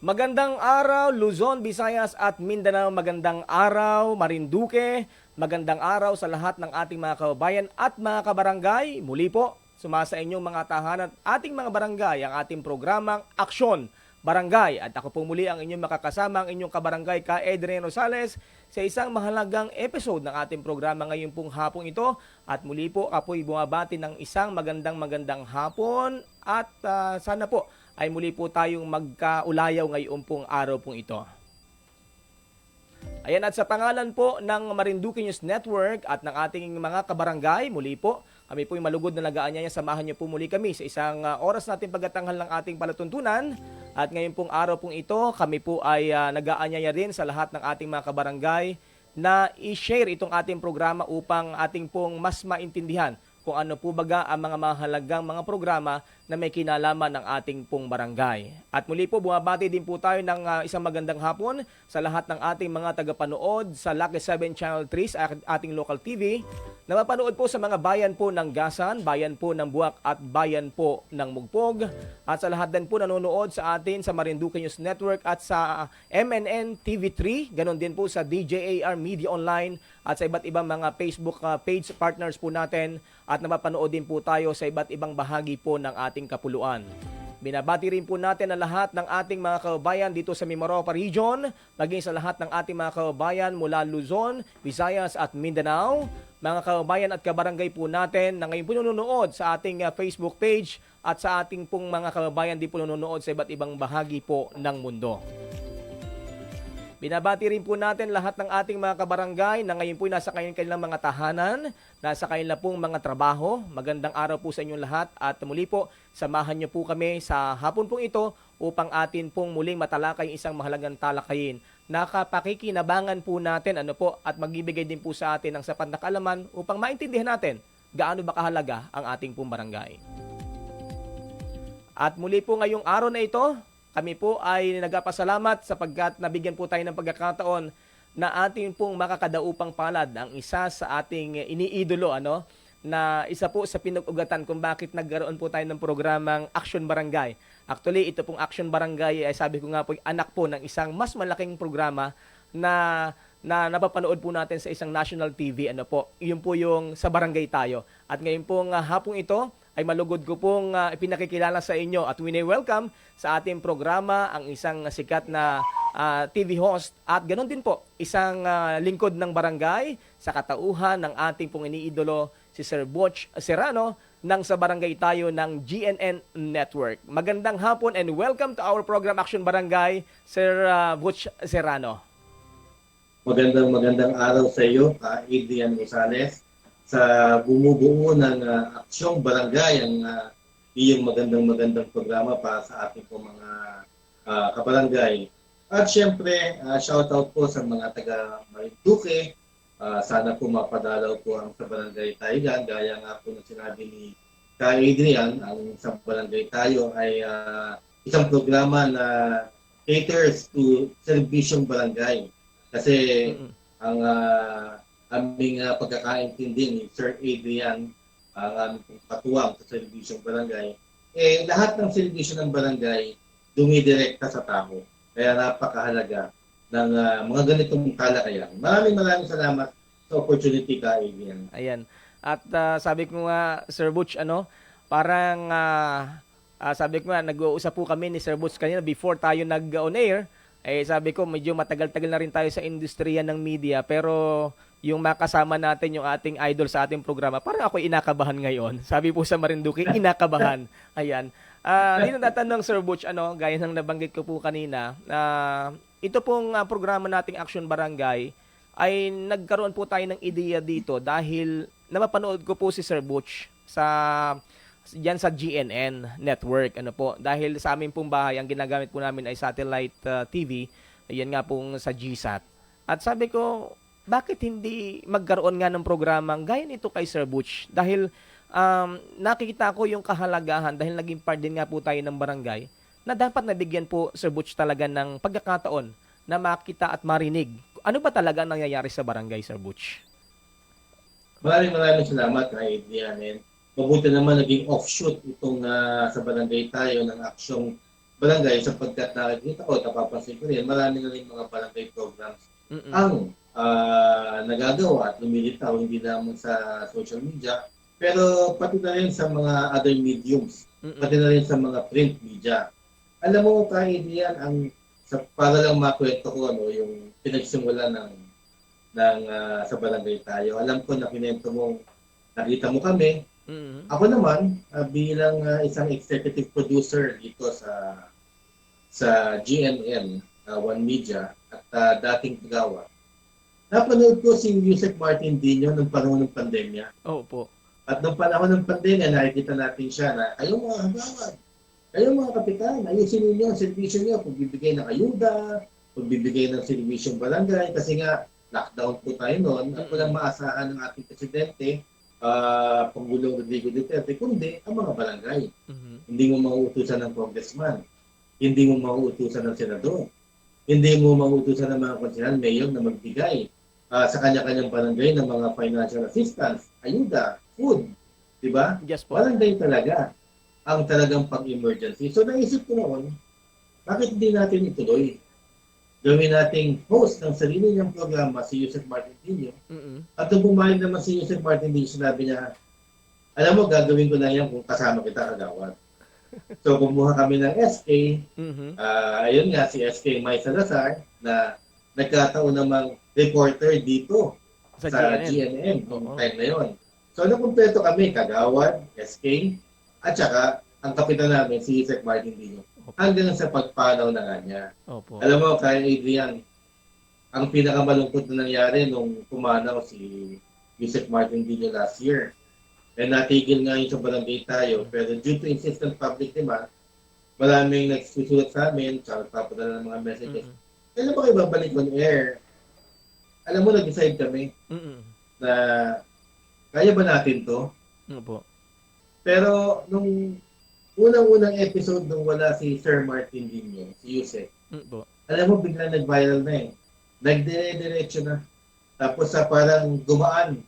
Magandang araw, Luzon, Visayas at Mindanao. Magandang araw, Marinduque. Magandang araw sa lahat ng ating mga kababayan at mga kabarangay. Muli po, sumasa inyong mga tahanan at ating mga barangay ang ating programang Aksyon Barangay. At ako po muli ang inyong makakasama, ang inyong kabarangay ka Adrian Rosales sa isang mahalagang episode ng ating programa ngayong pong hapong ito. At muli po ako'y bumabati ng isang magandang hapon at sana po ay muli po tayong magkaulayaw ngayon pong araw pong ito. Ayan, at sa pangalan po ng Marinduque News Network at ng ating mga kabarangay, muli po, kami po yung malugod na nag-aanyaya. Samahan niyo po muli kami sa isang oras natin pagkatanghal ng ating palatuntunan. At ngayon pong araw pong ito, kami po ay nag-aanyaya rin sa lahat ng ating mga kabarangay na i-share itong ating programa upang ating pong mas maintindihan kung ano po baga ang mga mahalagang mga programa na may kinalaman ng ating pong barangay. At muli po, bumabati din po tayo ng isang magandang hapon sa lahat ng ating mga tagapanood sa Lucky 7 Channel 3 sa ating local TV, na mapanood po sa mga bayan po ng Gasan, bayan po ng Buwak at bayan po ng Mugpog, at sa lahat din po nanonood sa atin sa Marinduque News Network at sa MNN TV3, ganon din po sa DJAR Media Online at sa iba't ibang mga Facebook page partners po natin, at napapanood din po tayo sa iba't ibang bahagi po ng ating kapuluan. Binabati rin po natin ang lahat ng ating mga kababayan dito sa Mimaropa Region, maging sa lahat ng ating mga kababayan mula Luzon, Visayas at Mindanao, mga kababayan at kabarangay po natin na ngayon po nanonood sa ating Facebook page at sa ating pong mga kababayan din po nanonood sa iba't ibang bahagi po ng mundo. Binabati rin po natin lahat ng ating mga kabarangay na ngayon po nasa kanilang mga tahanan, nasa kanilang pong mga trabaho. Magandang araw po sa inyong lahat at muli po, samahan niyo po kami sa hapon pong ito upang atin pong muling matalakay isang mahalagang talakayin. Nakapakikinabangan po natin at magbibigay din po sa atin ng sapat na kaalaman upang maintindihan natin gaano ba kahalaga ang ating pong barangay. At muli po ngayong araw na ito, kami po ay nagpapasalamat sapagkat nabigyan po tayo ng pagkakataon na ating pong makakadaupang palad ang isa sa ating iniidolo, na isa po sa pinag-ugatan kung bakit nagkaroon po tayo ng programang Aksyon Barangay. Actually, ito pong Aksyon Barangay ay sabi ko nga po, anak po ng isang mas malaking programa na napapanood po natin sa isang national TV. Yun po yung Sa Barangay Tayo. At ngayon pong hapong ito, ay malugod ko pong ipinakikilala sa inyo at welcome sa ating programa ang isang sikat na TV host at ganoon din po isang lingkod ng barangay sa katauhan ng ating pong iniidolo si Sir Butch Serrano ng Sa Barangay Tayo ng GNN Network. Magandang hapon and welcome to our program Action Barangay, Sir Butch Serrano. Magandang araw sa iyo, Adrian Rosales, sa bumubuo ng Aksyong Barangay, ang iyong magandang programa para sa ating po mga kabarangay. At syempre, shoutout po sa mga taga Marinduque. Sana po mapadalaw po ang Sa Barangay Tayo dyan. Gaya nga po na sinabi ni Ka Adrian, ang Sa Barangay Tayo ay isang programa na caters to serbisyong barangay. Kasi ang aming pagkakaintindi ni Sir Adrian, ang aming katuwang sa serbisyong barangay, lahat ng serbisyo ng barangay dumidirekta sa tao. Kaya napakahalaga ng mga ganitong talakayan. Maraming salamat sa opportunity ka, Adrian. Ayan. At sabi ko nga, Sir Butch, parang sabi ko nga, nag-uusap po kami ni Sir Butch kanina before tayo nag-on air. Sabi ko, medyo matagal-tagal na rin tayo sa industriya ng media, pero yung makasama natin yung ating idol sa ating programa, parang ako inakabahan ngayon. Sabi po sa Marinduque, inakabahan. Ayan. Dito natanong, Sir Butch, gaya ng nabanggit ko po kanina, ito pong programa nating Action Barangay, ay nagkaroon po tayo ng ideya dito dahil napapanood ko po si Sir Butch diyan sa GNN Network. Dahil sa amin pong bahay, ang ginagamit po namin ay satellite TV, ayan nga pong sa GSAT. At sabi ko, bakit hindi magkaroon nga ng programang gaya nito kay Sir Butch? Dahil nakikita ko yung kahalagahan dahil naging part din nga po tayo ng barangay na dapat nabigyan po, Sir Butch, talaga ng pagkakataon na makita at marinig. Ano ba talaga nangyayari sa barangay, Sir Butch? Maraming salamat, Adrian. Mabuti naman naging offshoot itong Sa Barangay Tayo ng Aksyong barangay sapagkat nakikita ko, napapansin ko rin, marami na rin mga barangay programs Mm-mm. ang nagagawa at lumilitaw hindi lamang sa social media, pero pati na rin sa mga other mediums, Mm-mm. pati na rin sa mga print media. Alam mo, kahit yan, para lang makwento ko, yung pinagsimula sa barangay tayo. Alam ko na kinento mo, nakita mo kami. Mm-mm. Ako naman, bilang isang executive producer dito sa GNN, One Media, at dating Pagawa, napanood ko si Yusek Martin Dino nung panahon ng pandemya. Opo. At nung panahon ng pandemya, nakikita natin siya na, kayo mga hagawad, kayo mga kapitan, ayusin ninyo ang servisyo niyo, pagbibigay ng ayuda, pagbibigay ng servisyo ng barangay, kasi nga, lockdown po tayo noon, at walang maasahan ng ating presidente, Pangulong Rodrigo Duterte, kundi ang mga barangay. Mhm. Hindi mo mauutusan ng congressman, hindi mo mauutusan ng senador, hindi mo mauutusan ng mga konsehal, mayor na magbigay sa kanya-kanyang barangay ng mga financial assistance, ayuda, food, di ba? Yes po. Barangay talaga ang talagang pang-emergency. So naisip ko noon, bakit hindi natin ituloy? Gawin nating host ng sarili niyang programa si Yusek Martin Dino. Mm-mm. At nung pumayag naman si Yusek Martin Dino, sinabi niya, alam mo, gagawin ko lang yan kung kasama kita kagawad. So kumuha kami ng SK, Mhm. ayun nga si SK May Salazar na nagkataon namang reporter dito Sa sa GNN. GNN noong Oo. time na yon. So nakumpleto kami, kagawad, SK, at saka ang kapitan namin si Yusek Martin Dino. Hanggang sa pagpanaw na nga niya. Opo. Alam mo, kay Adrian, ang pinakamalungkot na nangyari nung pumanaw si Yusek Martin Dino last year. Eh natigil nga yun sa barangay tayo, pero due to insistent public demand, maraming nagsusulat sa amin, tsaka nagpapadala ng mga messages. Mm-mm. Kailan ba kayo babalik on air? Alam mo, nag-decide kami Mm-mm. na kaya ba natin to? Opo. Pero nung unang-unang episode nung wala si Sir Martin Dino, si Yusek, Opo. alam mo, biglang nag-viral na eh. Nagdire-diretso na. Tapos sa parang gumaan.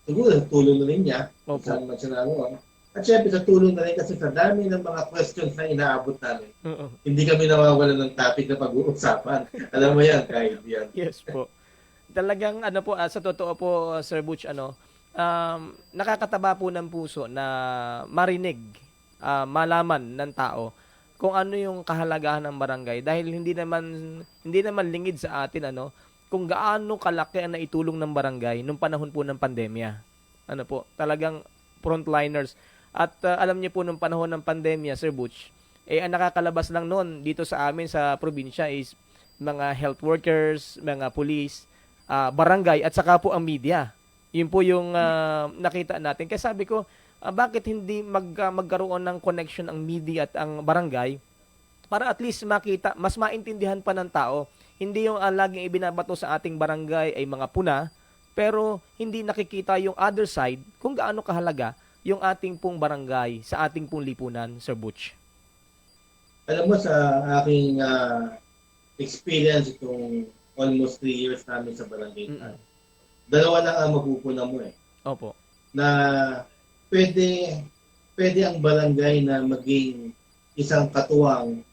Siguro sa tulong na rin niya. Kung Opo. saan man siya naroon. At syempre sa tulong na rin kasi sa dami ng mga questions na inaabot namin. Oo. Hindi kami nawawalan ng topic na pag-uusapan. Alam mo yan, kahit yan. Yes po. Talagang ano po, sa totoo po, Sir Butch, nakakataba po ng puso na marinig, malaman ng tao kung ano yung kahalagahan ng barangay dahil hindi naman lingid sa atin kung gaano kalaki ang naitulong ng barangay nung panahon po ng pandemya. Ano po, talagang frontliners. At alam niyo po nung panahon ng pandemya, Sir Butch, ang nakakalabas lang noon dito sa amin sa probinsya is mga health workers, mga police, barangay at saka po ang media. Yun po yung nakita natin. Kaya sabi ko, bakit hindi magkaroon ng connection ang media at ang barangay para at least makita, mas maintindihan pa ng tao. Hindi yung laging ibinabato sa ating barangay ay mga puna, pero hindi nakikita yung other side kung gaano kahalaga yung ating pong barangay sa ating pong lipunan, Sir Butch. Alam mo, sa aking experience itong almost 3 years namin sa barangay, dalawa lang ang mapupuna mo eh. Opo. Na pwede ang barangay na maging isang katuwang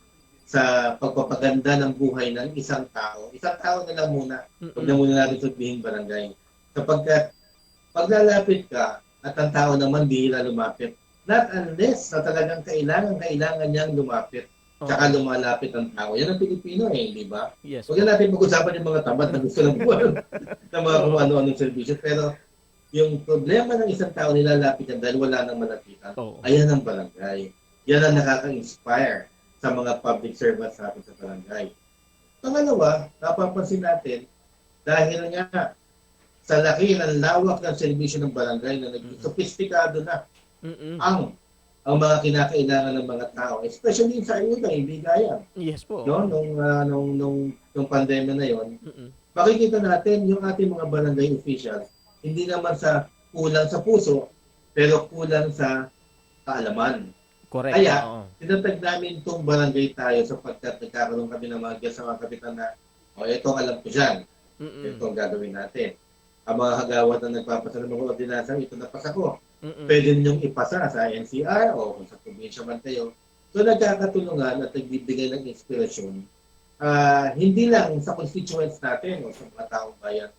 sa pagpapaganda ng buhay ng isang tao. Isang tao na lang muna. Huwag na muna natin sabihin barangay. Sapagkat paglalapit ka at ang tao naman bihira lumapit. Not unless na talagang kailangan niyang lumapit. Tsaka lumalapit ang tao. Yan ang Pilipino eh, di ba? Yes. Huwag na natin mag-usapan yung mga tamad na gusto ng buwan ng mga kung ano-anong servisyo. Pero yung problema ng isang tao nilalapit yan dahil wala nang malapitan. Ayan ang barangay. Yan ang nakaka-inspire sa mga public servants natin sa barangay. Pangalawa, napapansin natin, dahil nga sa laki ng lawak ng servisyo ng barangay na naging sophisticado na ang mga kinakailangan ng mga tao, especially sa ayuda, hindi gaya. Yes po. No? Nung pandemya na yon, makikita natin yung ating mga barangay officials, hindi naman sa kulang sa puso, pero kulang sa kaalaman. Correct. Kaya, tinatag namin itong barangay tayo sapagkat nagkakaroon kami ng mga guest sa mga kapitan na, ito ang alam ko dyan. Ito ang gagawin natin. Ang mga hagawad na nagpapasa ng mga ordinasyon, ito napasa ko. Pwede ninyong ipasa sa NCR o kung sa probinsya man kayo. So nagkakatulungan at nagbibigay ng inspirasyon, hindi lang sa constituents natin o sa mga taong bayan,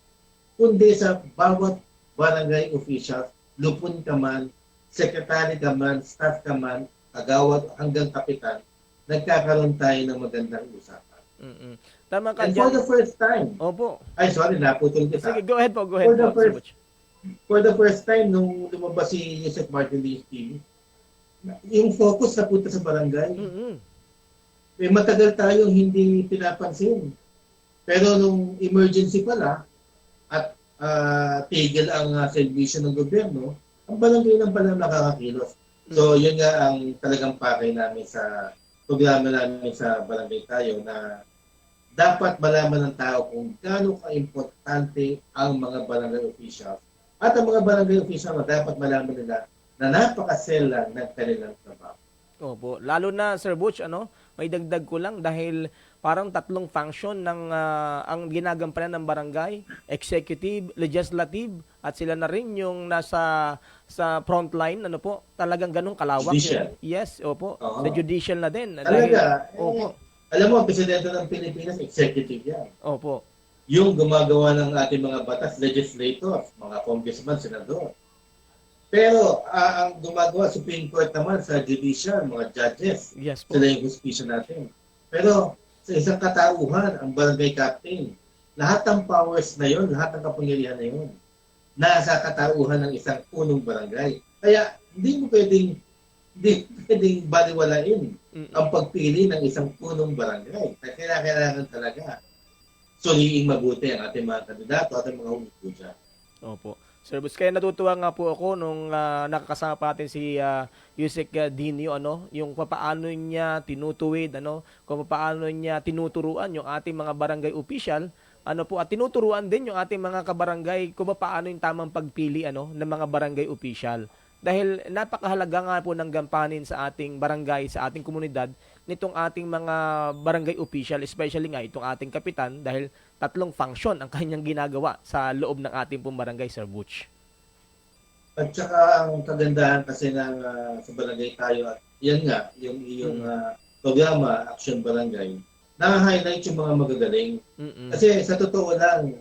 kundi sa bawat barangay official, lupon ka man, secretary ka man, staff ka man, kagawad hanggang kapitan, nagkakaroon tayo ng magandang usapan. Mm-mm. Tama ka And for dyan. the first time, Opo. ay sorry, naputol kita. Sige, go ahead po, go ahead po, Sir Butch. For the first time, nung lumabas si Yusek Martin Lee TV, yung focus na punta sa barangay. Mm-mm. Matagal tayong hindi pinapansin. Pero nung emergency pala, at tigil ang serbisyo ng gobyerno, ang barangay lang pala nakakakilos. So, yun nga ang talagang pakay namin sa programa namin sa Barangay Tayo na dapat malaman ng tao kung gaano ka-importante ang mga barangay officials at ang mga barangay officials na dapat malaman nila na napakasela ng kanilang trabaho. Opo. Lalo na, Sir Butch, may dagdag ko lang dahil parang tatlong function ng ang ginagampanan ng barangay, executive, legislative, at sila na rin yung nasa sa front line, talagang ganun kalawak. Judicial. Yes, opo. Oo. Sa judicial na din. Talaga, Opo. alam mo, ang presidente ng Pilipinas, executive yan. Opo. Yung gumagawa ng ating mga batas, legislators, mga congressman, senador. Pero ang gumagawa Supreme Court naman sa judicial, mga judges, Yes po. sila yung hustisya natin. Pero sa isang katauhan, ang barangay captain, lahat ng powers na yon, lahat ng kapangyarihan na yon, nasa katauhan ng isang punong barangay. Kaya hindi pwedeng baliwalain ang pagpili ng isang punong barangay. Kaya kailangan talaga suriing mabuti ang ating mga kandidato at ang mga humupo dyan. Opo. Sir Butch, kaya natutuwa nga po ako nung nakakasama pa natin si Yusek Dinio, yung papaano niya tinutuwid, kung paano niya tinuturuan yung ating mga barangay official, at tinuturuan din yung ating mga kabarangay kung paano yung tamang pagpili ng mga barangay official. Dahil napakahalaga nga po ng gampanin sa ating barangay, sa ating komunidad, nitong ating mga barangay official, especially nga itong ating kapitan, dahil tatlong function ang kanyang ginagawa sa loob ng ating pong barangay, Sir Butch. At saka ang kagandahan kasi ng sa barangay tayo, at yan nga, yung iyong programa, Action Barangay, na-highlight yung mga magagaling. Kasi sa totoo lang,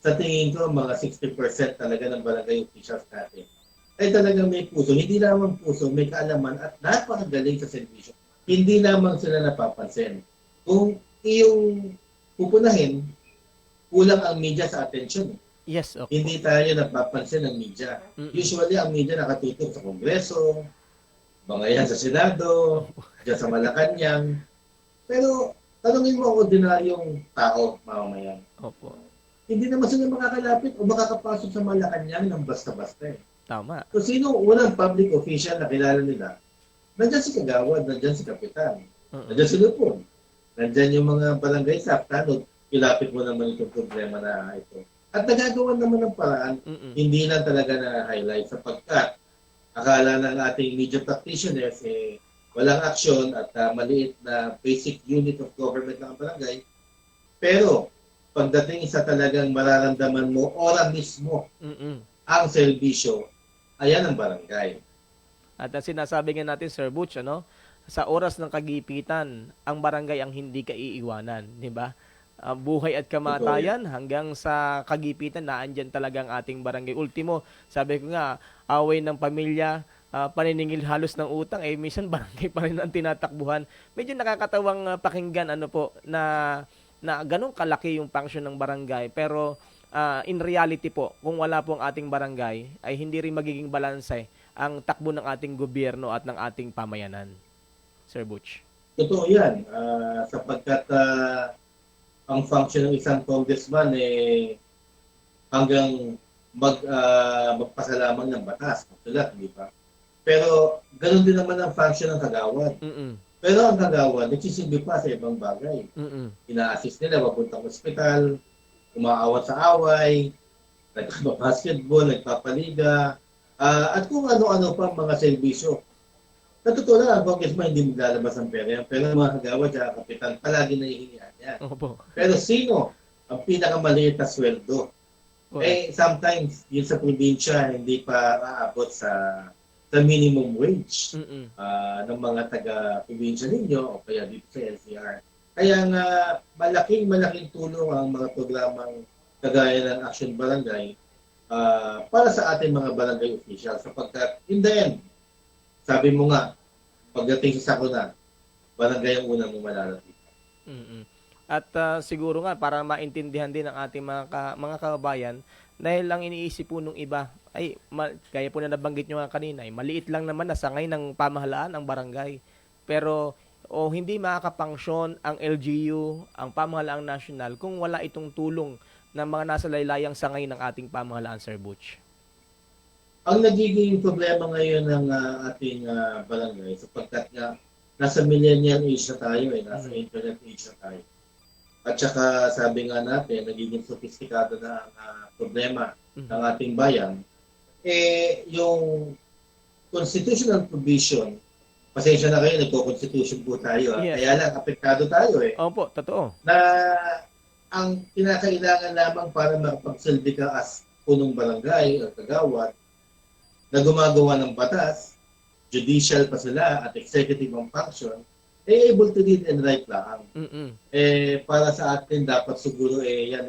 sa tingin ko, mga 60% talaga ng barangay officials natin ay talagang may puso. Hindi lamang puso, may kaalaman at napakagaling sa servisyo. Hindi lamang sila napapansin. Kung iyong pupunahin, kulang ang media sa atensyon. Yes, okay. Hindi tayo napapansin ng media. Usually, ang media nakatutok sa Kongreso, mga yan sa Senado, dyan sa Malacanang. Pero, tanungin mo ang ordinaryong tao, mamamayan. Opo. Hindi naman sila makakalapit o makakapasok sa Malacanang ng basta-basta eh. Tama. So, sino unang public official na kilala nila? Nandyan si Kagawad, nandyan si Kapitan, nandyan si Lupon, nandyan yung mga barangay staff, tanod, ilapit mo naman itong problema na ito. At nagagawa naman ng paraan, hindi lang talaga na-highlight sapagkat akala ng ating media practitioners walang aksyon at maliit na basic unit of government ng barangay. Pero pagdating sa talagang mararamdaman mo, ora mismo ang serbisyo, ayan ang barangay. At ang sinasabi nga natin, Sir Butch, sa oras ng kagipitan, ang barangay ang hindi kaiiwanan, di ba? Buhay at kamatayan hanggang sa kagipitan, naandyan talaga ang ating barangay. Ultimo, sabi ko nga, away ng pamilya, paniningil halos ng utang, minsan barangay pa rin ang tinatakbuhan. Medyo nakakatawang pakinggan, na ganun kalaki yung function ng barangay. Pero in reality po, kung wala po ang ating barangay, ay hindi rin magiging balanse ang takbo ng ating gobyerno at ng ating pamayanan. Sir Butch. Totoo yan. Sapagkat ang function ng isang congressman hanggang magpasalamang ng batas. Magsulat, di ba? Pero ganoon din naman ang function ng kagawad. Pero ang kagawad, nagsisilbi pa sa ibang bagay. Ina-assist nila, papuntang ospital, umaawat sa away, nagpa-basketball, nagpapaliga, at kung ano-ano pa mga serbisyo. Sa totoo lang, ang congressman hindi maglalabas ng pera yan. Pero mga kagawad at kapitan, palagi nahihingihan yan. Opo. Pero sino ang pinakamaliit na sweldo? Sometimes, yun sa probinsya, hindi pa aabot sa sa minimum wage Mm-mm. ng mga taga-probinsya ninyo o kaya dito sa NCR. Kaya nga malaking tulong ang mga programang kagaya ng Action Barangay para sa ating mga barangay officials sapagkat in the end, sabi mo nga, pagdating sa sakuna, barangay ang unang mo malalapitan. Mm. At siguro nga para maintindihan din ng ating mga kababayan dahil lang iniisip po nung iba ay kaya po na nabanggit nyo nga kanina ay maliit lang naman na sangay ng pamahalaan ang barangay. Pero o hindi makakapangsyon ang LGU, ang pamahalaang nasyonal kung wala itong tulong ng mga nasa laylayang sangay ng ating pamahalaan, Sir Butch. Ang nagiging problema ngayon ng ating barangay sapagkat nga nasa millennial age na tayo nasa internet age na tayo. At saka sabi nga natin, nagiging sophisticado na ang problema ng ating bayan. Yung constitutional provision, pasensya na kayo, nagko-constitution po tayo. Yes. Kaya lang, apektado tayo Opo, totoo. na ang kinakailangan lamang para makapagsilbi ka as punong barangay o kagawad na gumagawa ng batas, judicial pa sila at executive ang function, able to read and write lang. Mm-mm. Para sa atin, dapat siguro yan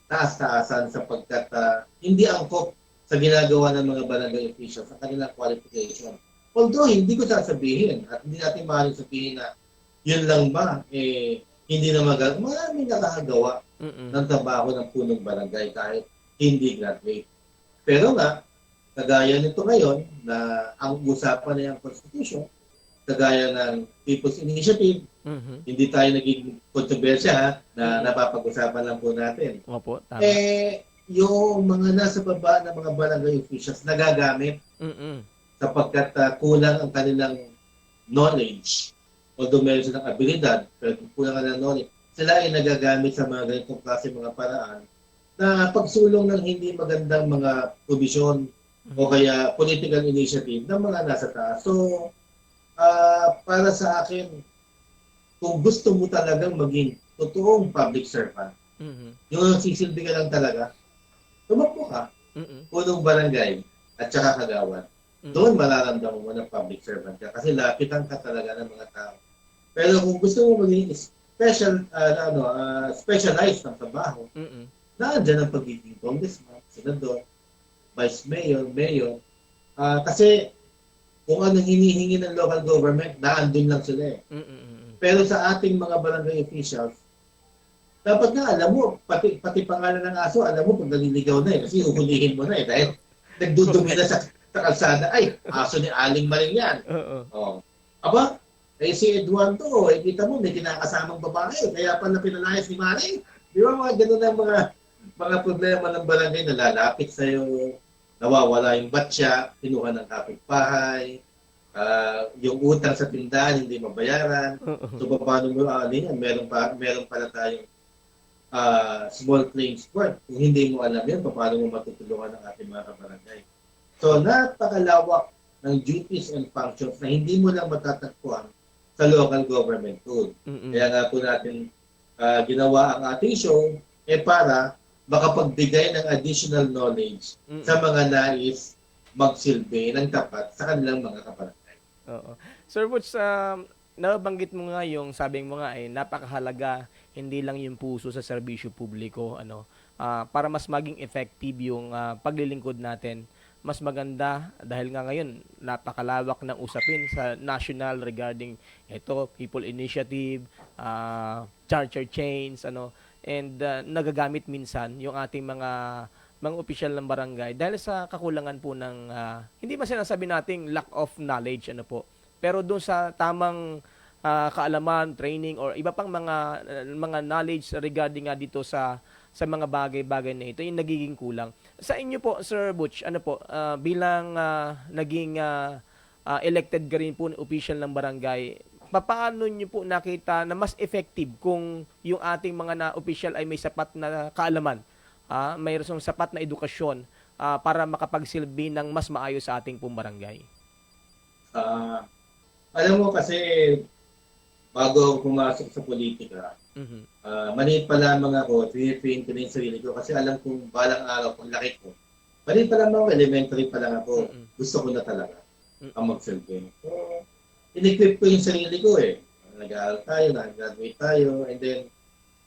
taas-taasan sapagkat hindi angkop sa ginagawa ng mga barangay officials sa kanilang qualification. Although, hindi ko sasabihin at hindi natin maaaring sabihin na yun lang ba, hindi na maraming nakakagawa ng trabaho ng punong barangay kahit hindi graduate. Pero nga, kagaya nito ngayon na ang usapan na yung Constitution, kagaya ng People's Initiative, hindi tayo naging kontrobersya na napapag-usapan lang po natin. Opo, tama. Yung mga nasa baba ng mga barangay officials nagagamit sapagkat kulang ang kanilang knowledge. Although meron silang abilidad, pero kulang ang knowledge, sila ay nagagamit sa mga ganitong klase mga paraan na pagsulong ng hindi magandang mga provision o kaya political initiative ng mga nasa taas. So, para sa akin, kung gusto mo talagang maging totoong public servant, yung sisilbi ka lang talaga, tumakbo ka, punong barangay at saka kagawad. Doon mararamdaman mo ng public servant ka kasi lapitan ka talaga ng mga tao. Pero kung gusto mo maging specialized ng trabaho, naandyan ang pagiging congressman, senador, vice mayor, mayor. Kasi kung anong hinihingi ng local government, naandun lang sila Pero sa ating mga barangay officials, dapat nga alam mo, pati pangalan ng aso, alam mo pag naliligaw na kasi uhulihin mo na dahil nagdudumi na sa kalsada, ay, aso ni Aling Maring yan. Aba, si Eduardo, kita mo, may kinakasamang babae, kaya pala pinalayas ni Maring. Di ba mga ganun ang mga problema ng barangay na lalapit sa'yo, nawawala yung batya, kinuha ng kapitbahay, yung utang sa tindahan hindi mabayaran. So paano mo meron pala tayong small claims court. Kung hindi mo alam yan, paano mo matutulungan ng ating mga kabarangay. So napakalawak ng duties and functions na hindi mo lang matatagpuan sa local government code. Kaya nga po natin ginawa ang ating show para makapagbigay ng additional knowledge sa mga nais magsilbi ng tapat sa kanilang mga kabarangay. Oo. Sir Butch, nabanggit mo nga yung sabi mo nga napakahalaga hindi lang yung puso sa serbisyo publiko para mas maging effective yung paglilingkod natin. Mas maganda dahil nga ngayon napakalawak ng usapin sa national regarding people initiative, charter chains and nagagamit minsan yung ating mga opisyal ng barangay dahil sa kakulangan po ng hindi man sinasabi nating lack of knowledge pero doon sa tamang kaalaman, training or iba pang mga knowledge regarding nga dito sa mga bagay-bagay na ito yung nagiging kulang. Sa inyo po, Sir Butch, bilang naging elected ka rin po na official ng barangay, paano niyo po nakita na mas effective kung yung ating mga official ay may sapat na kaalaman, mayroong sapat na edukasyon para makapagsilbi ng mas maayos sa ating pong barangay? Alam mo kasi, bago ako pumasok sa politika, maliit pa lamang ako, train ko na yung sarili ko kasi alam kong balang araw, pag laki ko, maliit pa lamang ako, elementary pa lang ako, gusto ko na talaga. ang mag-survey. So, in-equip ko yung sarili ko eh. Nag-aaral tayo, nag-graduate tayo, and then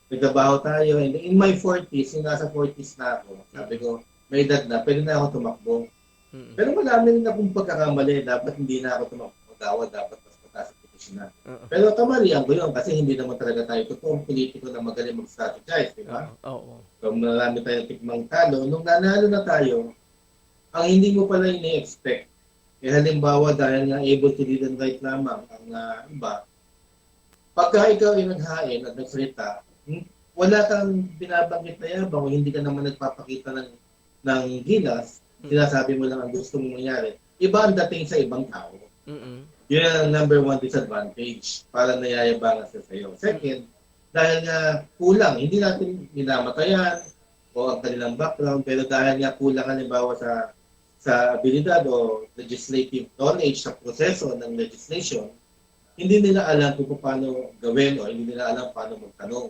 nagtrabaho tayo. And then, in my 40s, yung nasa 40s na ako, sabi ko, may edad na, pwede na ako tumakbo. Pero marami rin akong pagkakamali. Dapat hindi na ako tumakbo. Dapat mas mataas ang posisyon na. Pero kamalian ko yun kasi hindi naman talaga tayo totoong politiko na magaling mag-strategize, di ba? Oo. So, marami tayong tikmang talo. Nung nanalo na tayo, ang hindi mo pala ini-expect, halimbawa dahil nga able to read and write lamang ang iba, pagka ikaw ay naghain at nagsalita, wala kang binabanggit na yabang o hindi ka naman nagpapakita ng gilas, sinasabi mo lang ang gusto mong mangyari. Iba ang dating sa ibang tao. Yun ang number one disadvantage para nayayabangan sa sayo. Second, dahil nga kulang, hindi natin minamatayan o ang kanilang background, pero dahil nga kulang halimbawa sa abilidad o legislative knowledge sa proseso ng legislation, hindi nila alam kung paano gawin o hindi nila alam paano magtanong.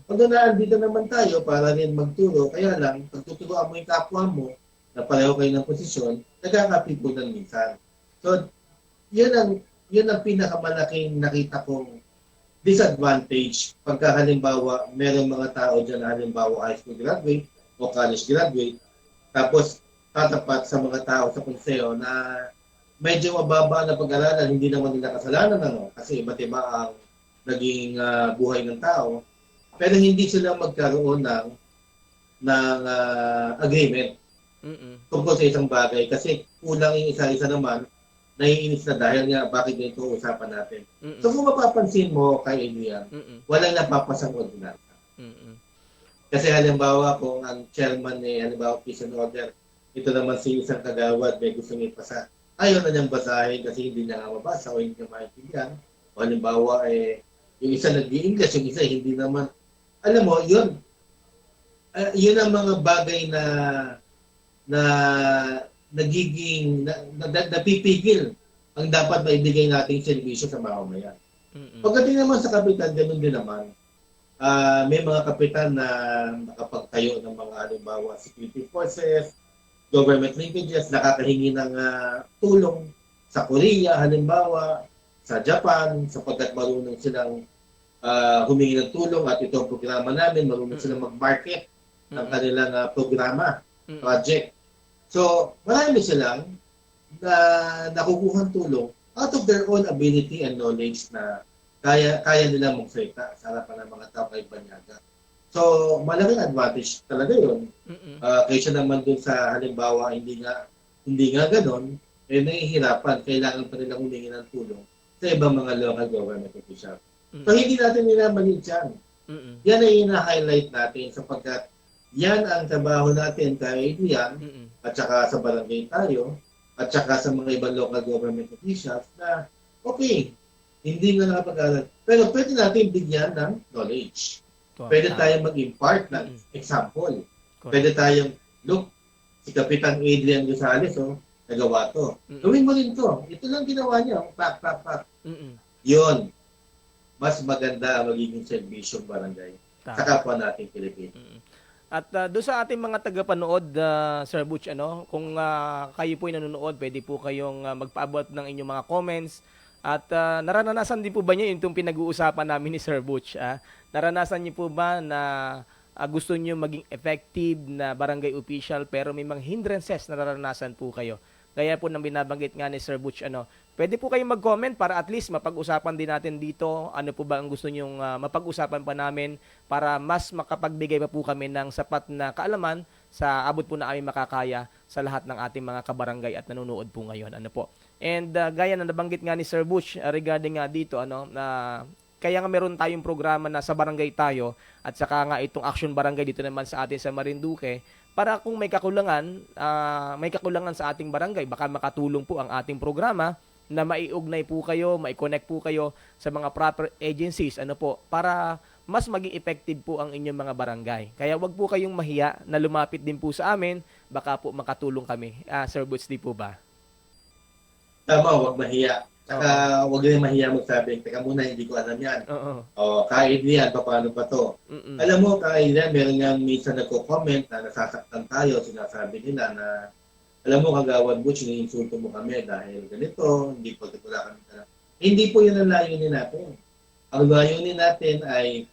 Pag naandito naman tayo para rin magturo, kaya lang, pagtuturoan mo yung kapwa mo na pareho kayo ng posisyon, nagkakapipunan minsan. So, yun ang pinakamalaking nakita kong disadvantage pagka halimbawa merong mga tao dyan na halimbawa high school graduate o college graduate, tapos tatapat sa mga tao sa konseyo na medyo mababa na pag-aralan, hindi naman nila kasalanan kasi iba't iba ang naging buhay ng tao, pero hindi sila magkaroon ng agreement tungkol sa isang bagay kasi kulang yung isa-isa naman, naiinis na dahil nga bakit ganito usapan natin. So kung mapapansin mo kay Adrian, walang napapasang ordinansa. Kasi halimbawa kung ang chairman halimbawa peace and order, ito naman si isang kagawad may gustong ipasa, ayaw na niyang basahin kasi hindi niya mabasa o hindi niya maintindihan. O halimbawa yung isa nag-i-English, yung isa hindi naman. Alam mo, yun ang mga bagay na nagiging napipigil ang dapat maibigay nating serbisyo sa mamamayan. Pagdating naman sa kapitan, ganun din naman. May mga kapitan na nakapagtayo ng mga halimbawa security forces, government linkages, nakakahingi ng tulong sa Korea halimbawa, sa Japan, sapagkat marunong silang humingi ng tulong at ito ang programa namin, marunong silang mag-market ng kanilang programa, project. So, marami silang na nakukuhang tulong out of their own ability and knowledge na kaya nila magsalita sa harapan ng mga tao kay banyaga. So, malaking advantage talaga yun. Kaysa naman dun sa halimbawa, hindi nga ganon, nahihirapan, kailangan pa nilang humingi ng tulong sa ibang mga local government officials. So, hindi natin minamanid yan. Yan ay ina-highlight natin sapagkat yan ang trabaho natin kay Adrian at saka sa barangay tayo at saka sa mga ibang local government officials na okay, hindi na nakapag-aral. Pero pwede natin bigyan ng knowledge. Pwede tayong mag-impart ng example. Pwede tayong, look, si Kapitan Adrian Rosales, nagawa to. Gawin mo rin to. Ito lang ginawa niya. Pak. Yun. Mas maganda ang magiging serbisyong barangay sa kapwa nating Pilipino. At doon sa ating mga tagapanood, Sir Butch, kung kayo po ay nanonood, pwede po kayong magpaabot ng inyong mga comments. At naranasan din po ba niyo yung pinag-uusapan namin ni Sir Butch? Naranasan niyo po ba na gusto niyo maging effective na barangay official pero may mga hindrances na naranasan po kayo? Kaya po nang binabanggit nga ni Sir Butch, pwede po kayong mag-comment para at least mapag-usapan din natin dito. Ano po ba ang gusto nyong mapag-usapan pa namin para mas makapagbigay pa po kami ng sapat na kaalaman sa abot po na aming makakaya sa lahat ng ating mga kabarangay at nanonood po ngayon. And gaya na nabanggit nga ni Sir Butch regarding nga dito, na kaya nga meron tayong programa na sa barangay tayo at saka nga itong Action Barangay dito naman sa atin sa Marinduque para kung may kakulangan sa ating barangay, baka makatulong po ang ating programa na maiugnay po kayo, mai-connect po kayo sa mga proper agencies, para mas maging effective po ang inyong mga barangay. Kaya wag po kayong mahiya na lumapit din po sa amin, baka po makatulong kami. Sir Butch, di po ba? Tama, wag mahiya. Saka wag rin mahiya magsabi, teka muna, hindi ko alam yan. Kahit yan, paano pa to? Alam mo, kahit yan, meron nga minsan nagko-comment na nasasaktan tayo, sinasabi nila na alam mo, Kagawad Butch, iniinsulto mo kami dahil ganito, hindi po wala kami na. Hindi po yun ang layunin natin. Ang layunin natin ay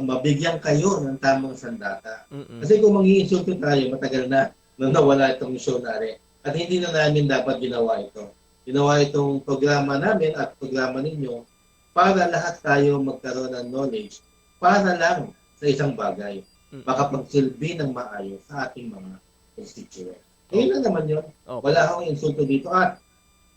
mabigyan kayo ng tamang sandata. Mm-mm. Kasi kung mag-iinsulto tayo, matagal na nung nawala itong missionary. At hindi na namin dapat ginawa ito. Ginawa itong programa namin at programa ninyo para lahat tayo magkaroon ng knowledge para lang sa isang bagay. Mm-mm. Makapagsilbi ng maayos sa ating mga constituents. Ngayon lang naman yun. Okay. Wala akong insulto dito. At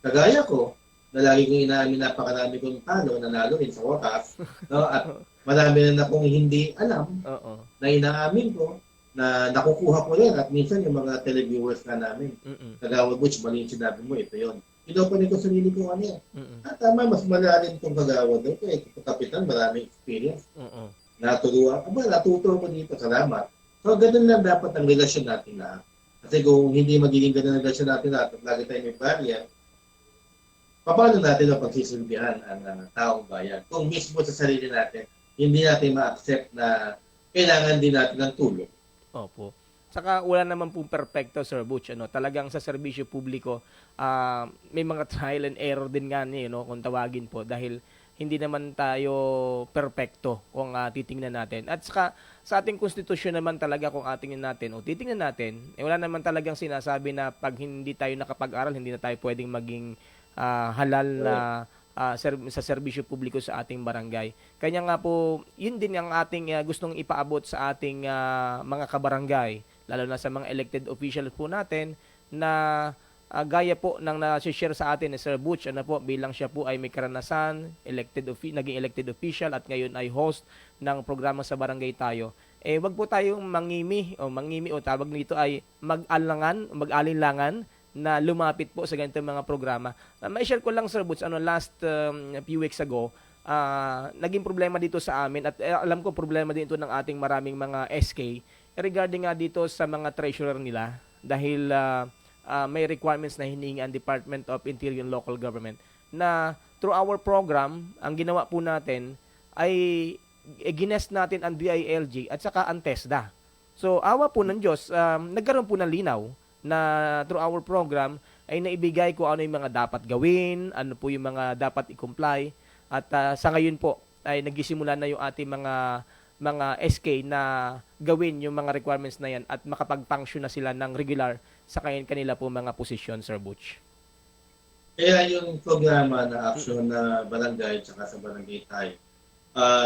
kagaya ko, na lagi kong inaamin napakarami kong talo, nanalo rin sa wakas. No? At marami na akong hindi alam Oo. na inaamin ko na nakukuha ko rin at minsan yung mga televiewers na namin. Mm-mm. Kagawad Butch, mali yung sinabi mo, ito yun. Pinopanin ko sarili ko ano yan. Mm-mm. At tama, mas malalim itong kagawad. Ito eh, kapitan, maraming experience. Oo. Naturuan. Natuto ko dito, salamat. So, ganun lang dapat ang relasyon natin lahat. Kasi kung hindi magiging ganun ang relasyon natin lahat at lagi tayo may barrier, paano natin ang pagsisilbihan ang taong bayan? Kung mismo sa sarili natin, hindi natin ma-accept na kailangan din natin ng tulong. Opo. Saka wala naman pong perfecto, Sir Butch. Talagang sa serbisyo publiko, may mga trial and error din nga niya, kung tawagin po. Dahil hindi naman tayo perfecto kung titingnan natin. At saka sa ating konstitusyon naman talaga kung atingin natin o titingnan natin, wala naman talagang sinasabi na pag hindi tayo nakapag-aral, hindi na tayo pwedeng maging halal na sa serbisyo publiko sa ating barangay. Kanya nga po, yun din ang ating gustong ipaabot sa ating mga kabarangay, lalo na sa mga elected officials po natin na gaya po ng na-share sa atin ni Sir Butch, bilang siya po ay may karanasan, naging elected official at ngayon ay host ng programa sa Barangay Tayo. Wag po tayong mangimi o tawag nito ay mag-alinlangan na lumapit po sa ganitong mga programa. May-share ko lang, Sir Butch, last few weeks ago, naging problema dito sa amin at alam ko problema din ito ng ating maraming mga SK regarding nga dito sa mga treasurer nila dahil may requirements na hinihingi ang Department of Interior and Local Government na through our program, ang ginawa po natin ay ginest natin ang DILG at saka ang TESDA. So, awa po ng Diyos, nagkaroon po ng linaw na through our program ay naibigay ko ano yung mga dapat gawin, ano po yung mga dapat i-comply. At sa ngayon po ay nagisimula na yung ating mga SK na gawin yung mga requirements na yan at makapag-function na sila ng regular sa kanila po mga posisyon, Sir Butch. Kaya yung programa na action na barangay at sa barangay tayo,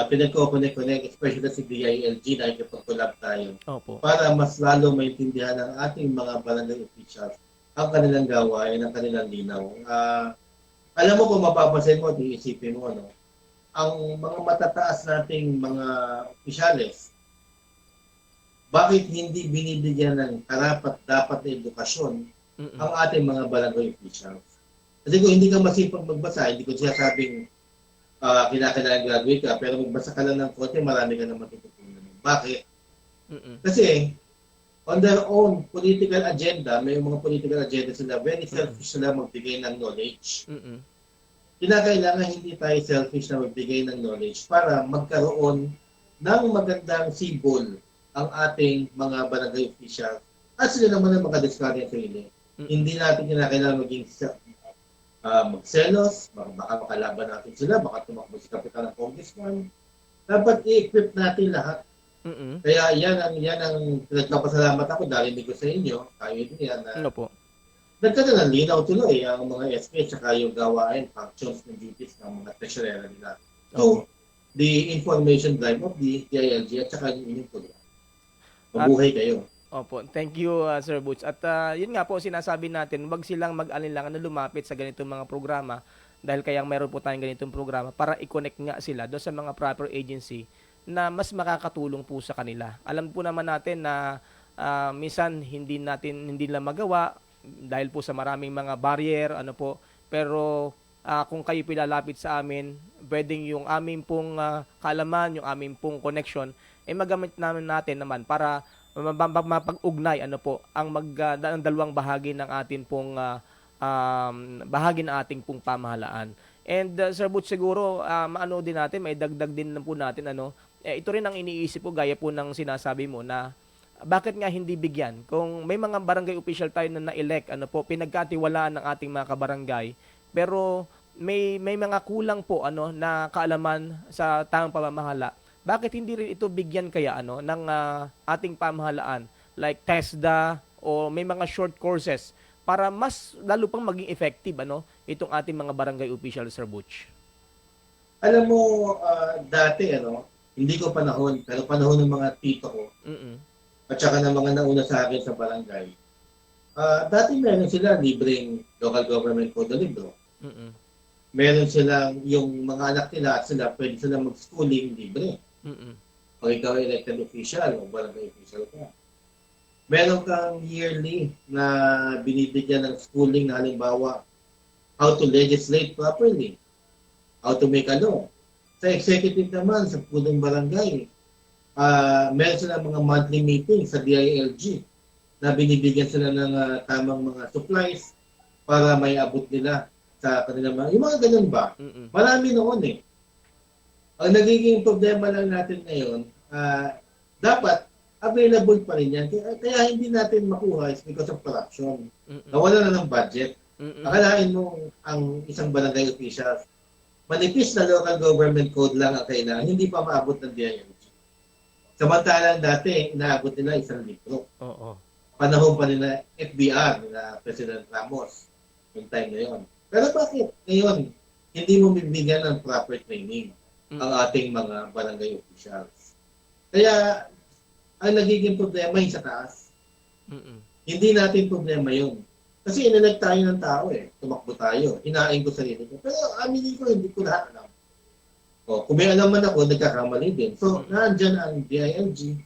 pinagko-connect, especially sa DILG na ikipag-collab tayo. Opo. Para mas lalo maintindihan ng ating mga barangay officials ang kanilang gawain, ang kanilang linaw. Alam mo kung mapapansin mo, iisipin mo, ang mga matataas nating mga opisyales, bakit hindi binibigyan ng karapat-dapat na edukasyon ang ating mga barangay officials? Kasi kung hindi ka masipag magbasa, hindi ko sinasabing kinakailangan graduate ka, pero magbasa ka lang ng konti, marami ka naman tututunan. Bakit? Kasi, on their own political agenda, may mga political agenda sila, very selfish sila magbigay ng knowledge. Kinakailangan hindi tayo selfish na magbigay ng knowledge para magkaroon ng magandang symbol ang ating mga barangay official at sila naman ang makadiskarte sa sarili. Hindi natin kinakailangan maging magselos, baka makalaban natin sila, baka tumakbo si kapitan ng congressman. Dapat i-equip natin lahat. Kaya yan ang nagpapasalamat ako dahil hindi ko sa inyo, kayo din yan, Ano po? nagkaroon ng linaw tuloy ang mga SK at yung gawain, functions and duties ng mga treasurer nila. So, the information drive of the DILG at saka yung inyong program. Mabuhay kayo. Opo, thank you, Sir Butch. At yun nga po, sinasabi natin, wag silang mag-alinlangan na lumapit sa ganitong mga programa dahil kaya meron po tayong ganitong programa para i-connect nga sila doon sa mga proper agency na mas makakatulong po sa kanila. Alam po naman natin na minsan hindi lang magawa dahil po sa maraming mga barrier, pero kung kayo pilalapit sa amin, pwedeng yung aming pong kaalaman, yung aming pong connection, magamit natin naman para mapag-ugnay ang dalawang bahagi ng ating pong bahagi ng ating pong pamahalaan. And Sir Butch, siguro maano din natin, may dagdag din po natin ito rin ang iniisip ko gaya po ng sinasabi mo na bakit nga hindi bigyan? Kung may mga barangay official tayo na na-elect, pinagkatiwalaan ng ating mga kabarangay, pero may mga kulang po na kaalaman sa tamang pamamahala. Bakit hindi rin ito bigyan kaya ng ating pamahalaan like TESDA o may mga short courses para mas lalo pang maging effective itong ating mga barangay official, Sir Butch? Alam mo, dati, hindi ko panahon, pero panahon ng mga tito ko, Mm. at saka ng mga nauna sa akin sa barangay, dati meron sila libreng local government code na libro. Mm. Meron silang, yung mga anak nila at sila, pwede silang mag-schooling libre. Mm. Pag ikaw ay elected official o barangay official ka. Meron kang yearly na binibigyan ng schooling na halimbawa, how to legislate properly, how to make a law. Sa executive naman, sa punong barangay, meron silang mga monthly meetings sa DILG na binibigyan sila ng tamang mga supplies para may abot nila sa kanilang mga, yung mga ganun ba? Mm. Marami noon eh. Ang nagiging problema lang natin ngayon, dapat available pa rin yan. Kaya hindi natin makuha is because of corruption. Mm. Nawala na ng budget. Mm. Akalain mo ang isang barangay official, manipis na local government code lang ang kailangan, hindi pa maabot ng DILG. Samantalang dati, inaabot nila 1 libro. Oo. Panahon pa nila FBR, nila President Ramos, yung time na yun. Pero bakit ngayon, hindi mo bibigyan ng proper training ang ating mga barangay officials? Kaya, ang nagiging problema yung sa taas. Mm. Hindi natin problema yun. Kasi inalag tayo ng tao eh. Tumakbo tayo. Hinain ko sarili ko. Pero aminin ko, hindi ko lahat alam. O, kung may alam man ako, nagkakamali din. So, nandyan ang DILG,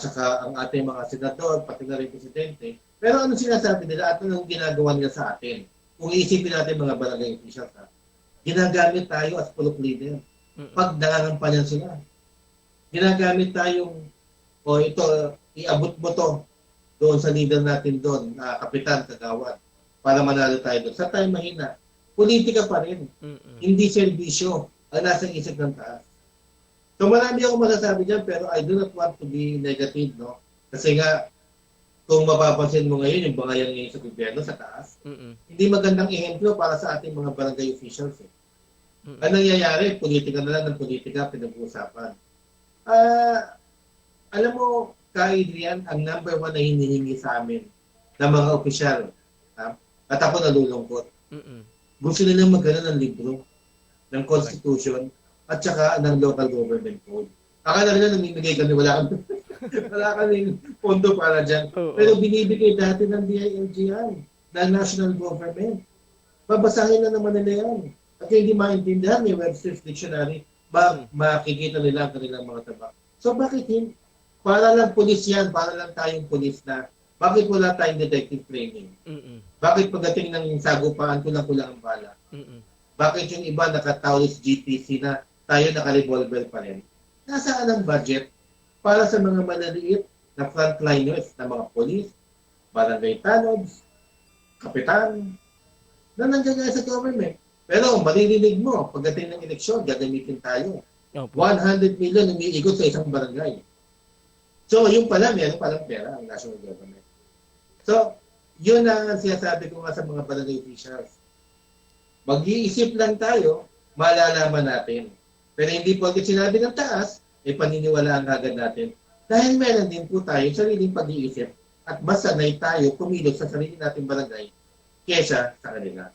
tsaka ang ating mga senador, pati na rin presidente. Pero ano sinasabi nila at anong ginagawa nila sa atin? Kung iisipin natin mga barangay officials, ginagamit tayo as pulok leader. Pag nangangampanya sila, ginagamit tayong, o ito, iabot mo to doon sa leader natin doon, na kapitan, kagawad, para manalo tayo doon. Sa tayo mahina, politika pa rin. Hindi serbisyo ang nasa isip ng taas. So marami akong masasabi dyan, pero I do not want to be negative, no? Kasi nga, kung mapapansin mo ngayon, yung bangayan ngayon sa gobyerno sa taas, hindi magandang ehemplo para sa ating mga barangay officials. Eh. Ang nangyayari, politika na lang ng politika, pinag-uusapan. Alam mo, Adrian, ang number 1 na hinihingi sa amin ng mga opisyal, at ako nalulungkot, gusto nilang magkaroon ng libro, ng Constitution, at saka ng local government code. Akala nila namimigay kami, wala kaming pondo para dyan. Pero binibigay dati ng DILG yan, ng national government. Babasahin na naman nila yan. At hindi maintindihan, may Webster's Dictionary, makikita nila ang kanilang mga tabak. So bakit hindi? Para lang pulis yan, para lang tayong pulis na, bakit wala tayong detective training? Bakit pagdating ng sagupaan, kulang-kulang ang bala? Bakit yung iba nakatawis GTC na tayo naka-revolver pa rin? Nasaan ang budget para sa mga malaliit na frontliners na mga polis, barangay tanods, kapitan, na nandiyan sa government. Pero maririnig mo, pagdating ng eleksyon, gagamitin tayo. 100 million umiikot sa isang barangay. So, yung pala, meron palang pera ang national government. So, yun ang sinasabi ko nga sa mga barangay officials. Mag-iisip lang tayo, malalaman natin. Pero hindi po agad sinabi ng taas, paniniwalaan agad natin. Dahil meron din po tayo sariling pag-iisip at mas sanay tayo kumilos sa sarili nating barangay kesa sa kanila.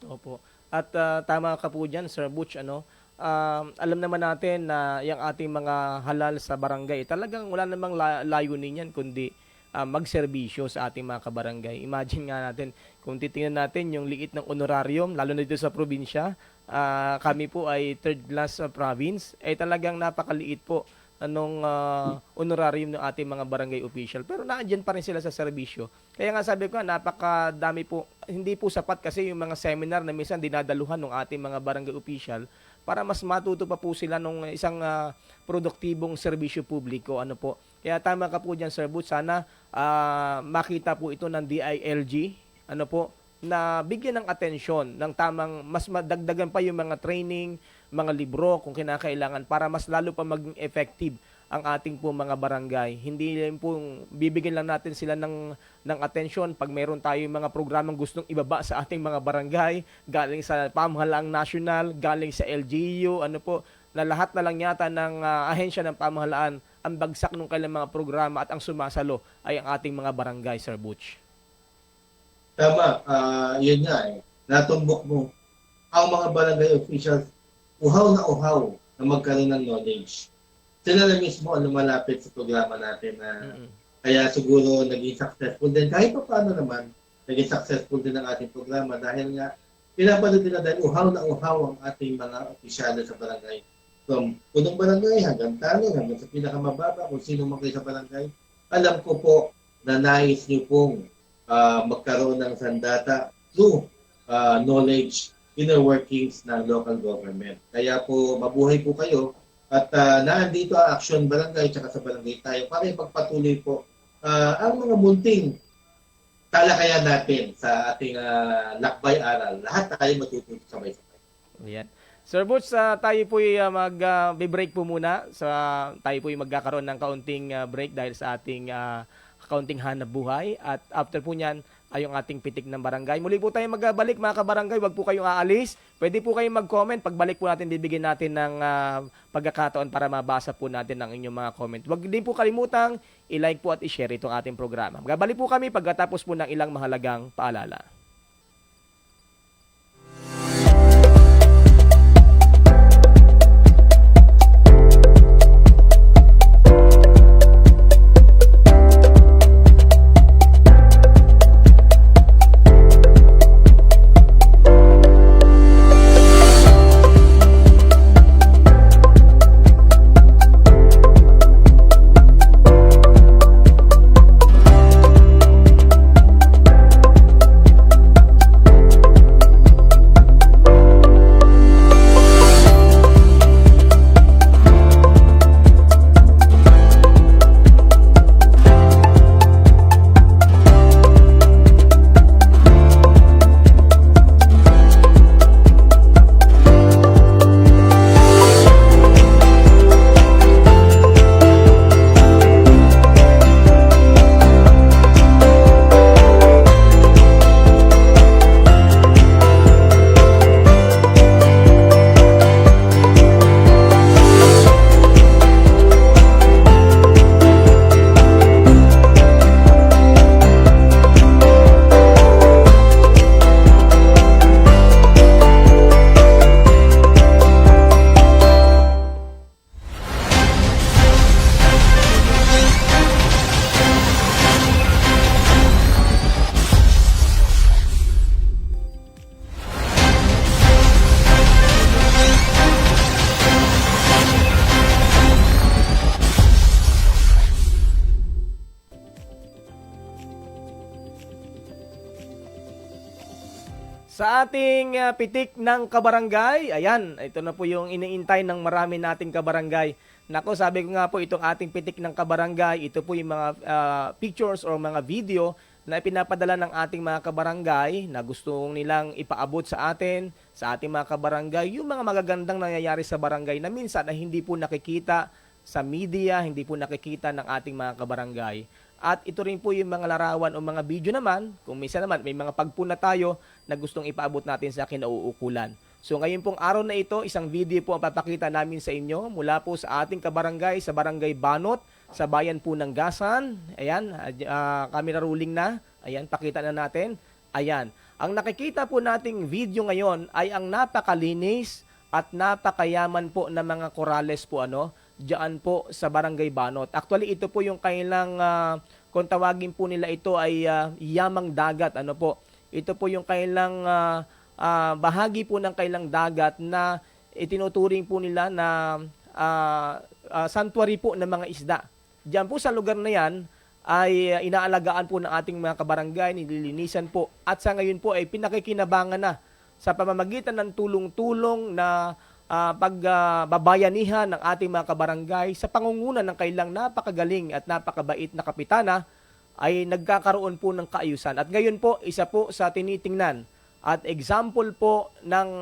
Opo. At tama ka po dyan, Sir Butch, alam naman natin na yung ating mga halal sa barangay, talagang wala namang layunin yan, kundi magserbisyo sa ating mga kabarangay. Imagine nga natin, kung titingnan natin yung liit ng honorarium, lalo na dito sa probinsya, kami po ay third class province, ay talagang napakaliit po anong honorarium ng ating mga barangay official. Pero naandyan pa rin sila sa serbisyo. Kaya nga sabi ko, napakadami po, hindi po sapat kasi yung mga seminar na minsan dinadaluhan ng ating mga barangay official para mas matuto pa po sila ng isang produktibong serbisyo publiko. Kaya tama ka po dyan, Sir Boots. Sana makita po ito ng DILG, na bigyan ng atensyon, ng tamang, mas madagdagan pa yung mga training, mga libro kung kinakailangan para mas lalo pa maging effective ang ating po mga barangay. Hindi lang po bibigyan lang natin sila ng atensyon pag meron tayong mga programang gustong ibaba sa ating mga barangay, galing sa pamahalaang nasyonal, galing sa LGU, ano po, na lahat na lang yata ng ahensya ng pamahalaan ang bagsak ng kailang mga programa at ang sumasalo ay ang ating mga barangay, Sir Butch. Tama, yun nga eh. Natumbok mo. Ang mga barangay officials, uhaw na magkaroon ng knowledge. Sila na mismo ang lumalapit sa programa natin na kaya siguro naging successful din. Kahit pa paano naman, naging successful din ang ating programa dahil nga pinapanood nila dahil uhaw ang ating mga opisyales sa barangay. From punong barangay hanggang tanong, hanggang sa pinakamababa, kung sino man kayo sa barangay. Alam ko po na nais niyo pong magkaroon ng sandata through knowledge, inner workings ng local government. Kaya po, mabuhay po kayo at naandito ang Action Barangay at sa Barangay Tayo para ipagpatuloy po ang mga munting talakayan natin sa ating lakbay-aral. Lahat tayo matututo sabay-sabay. Ayan. Sir Butch, tayo po mag-break po muna. Tayo po magkakaroon ng kaunting break dahil sa ating kaunting hanap buhay. At after po niyan, ay yung ating pitik ng barangay. Muli po tayo magbalik mga kabarangay, wag po kayong aalis. Pwede po kayong mag-comment. Pagbalik po natin, bibigyan natin ng pagkakataon para mabasa po natin ang inyong mga comment. Wag din po kalimutang i-like po at i-share itong ating programa. Magbalik po kami pagkatapos po ng ilang mahalagang paalala. Sa ating pitik ng kabarangay, ayan, ito na po yung iniintay ng marami nating kabarangay. Nako, sabi ko nga po, itong ating pitik ng kabarangay, ito po yung mga pictures or mga video na ipinapadala ng ating mga kabarangay na gusto nilang ipaabot sa atin, sa ating mga kabarangay, yung mga magagandang nangyayari sa barangay na minsan na hindi po nakikita sa media, hindi po nakikita ng ating mga kabarangay. At ito rin po yung mga larawan o mga video naman, kung minsan naman may mga pagpuna tayo na gustong ipaabot natin sa kinauukulan. So ngayon pong araw na ito, isang video po ang papakita namin sa inyo mula po sa ating kabarangay, sa Barangay Banot, sa bayan po ng Gasan. Ayan, camera rolling na. Ayan, pakita na natin. Ayan, ang nakikita po nating video ngayon ay ang napakalinis at napakayaman po ng mga korales po diyan po sa Barangay Banot. Actually, ito po yung kailang, kung tawagin po nila ito ay yamang dagat. Ito po yung kailang bahagi po ng kailang dagat na itinuturing po nila na sanctuary po ng mga isda. Diyan po sa lugar na yan ay inaalagaan po ng ating mga kabarangay, nililinisan po. At sa ngayon po ay pinakikinabangan na sa pamamagitan ng tulong-tulong na pagbabayanihan ng ating mga kabarangay sa pangunguna ng kailang napakagaling at napakabait na kapitana ay nagkakaroon po ng kaayusan. At ngayon po, isa po sa tinitingnan at example po ng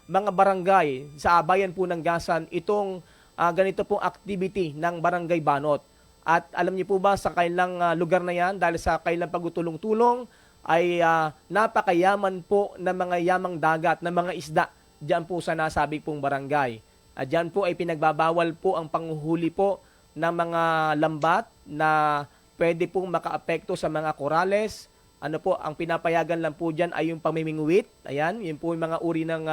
mga barangay sa bayan po ng Gasan, itong ganito pong activity ng Barangay Banot. At alam niyo po ba sa kailang lugar na yan, dahil sa kailang pagtulong-tulong, ay napakayaman po ng mga yamang dagat, ng mga isda diyan po sa nasabi pong barangay. At diyan po ay pinagbabawal po ang panguhuli po ng mga lambat na pwede pong makaapekto sa mga korales. Ano po, ang pinapayagan lang po diyan ay yung pamimingwit. Ayan, yun po yung mga uri ng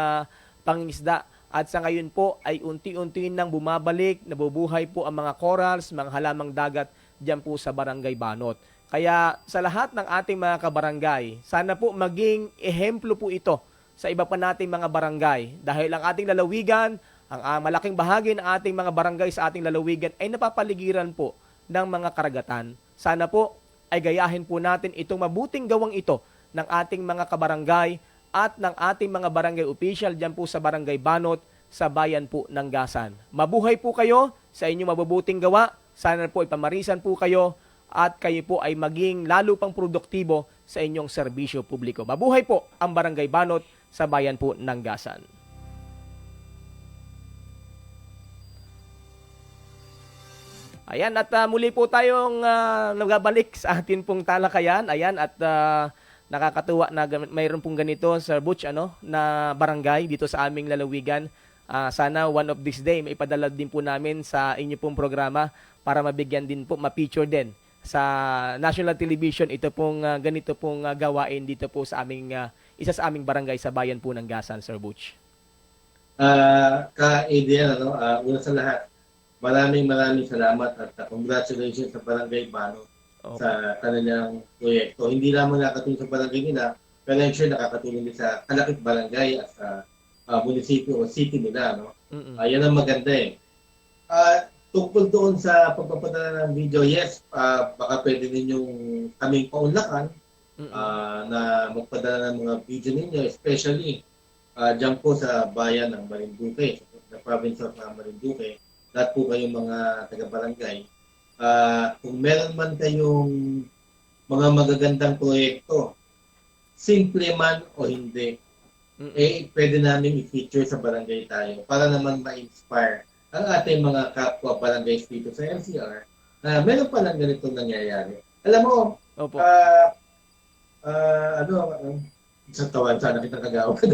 pangingisda. At sa ngayon po ay unti-unti nang bumabalik, nabubuhay po ang mga corals, mga halamang dagat diyan po sa Barangay Banot. Kaya sa lahat ng ating mga kabarangay, sana po maging ehemplo po ito sa iba pa nating mga barangay. Dahil ang ating lalawigan, ang malaking bahagi ng ating mga barangay sa ating lalawigan ay napapaligiran po ng mga karagatan. Sana po ay gayahin po natin itong mabuting gawang ito ng ating mga kabarangay at ng ating mga barangay official dyan po sa Barangay Banot sa bayan po ng Gasan. Mabuhay po kayo sa inyong mabubuting gawa. Sana po ipamarisan po kayo at kayo po ay maging lalo pang produktibo sa inyong serbisyo publiko. Mabuhay po ang Barangay Banot sa bayan po ng Gasan. Ayan, at muli po tayong nagabalik sa atin pong talakayan. Ayan, at nakakatuwa na mayroon pong ganito, Sir Butch, na barangay dito sa aming lalawigan. Sana one of this day, maipadala din po namin sa inyo pong programa para mabigyan din po, ma-feature din sa national television ito pong ganito pong gawain dito po sa aming isa sa aming barangay sa bayan po ng Gasan, Sir Butch. Ka-Adrian, una sa lahat, maraming salamat at congratulations sa Barangay Banot sa kanilang proyekto. Hindi lamang nakatulong sa barangay nila, pero I'm sure nakakatulong din sa kalakip barangay at sa munisipyo o city nila. Yan ang maganda eh. Tungkol doon sa pagpapadala ng video, yes, baka pwede ninyong kaming paunlakan na magpadala ng mga video ninyo, especially dyan po sa bayan ng Marinduque, sa province of Marinduque. Lahat po kayong mga taga-barangay. Kung meron man kayong mga magagandang proyekto, simple man o hindi, pwede namin i-feature sa barangay tayo para naman ma-inspire ang ating mga kapwa barangays dito sa NCR na meron pa lang ganitong nangyayari. Alam mo, isang tawan, sana kitang kagawad.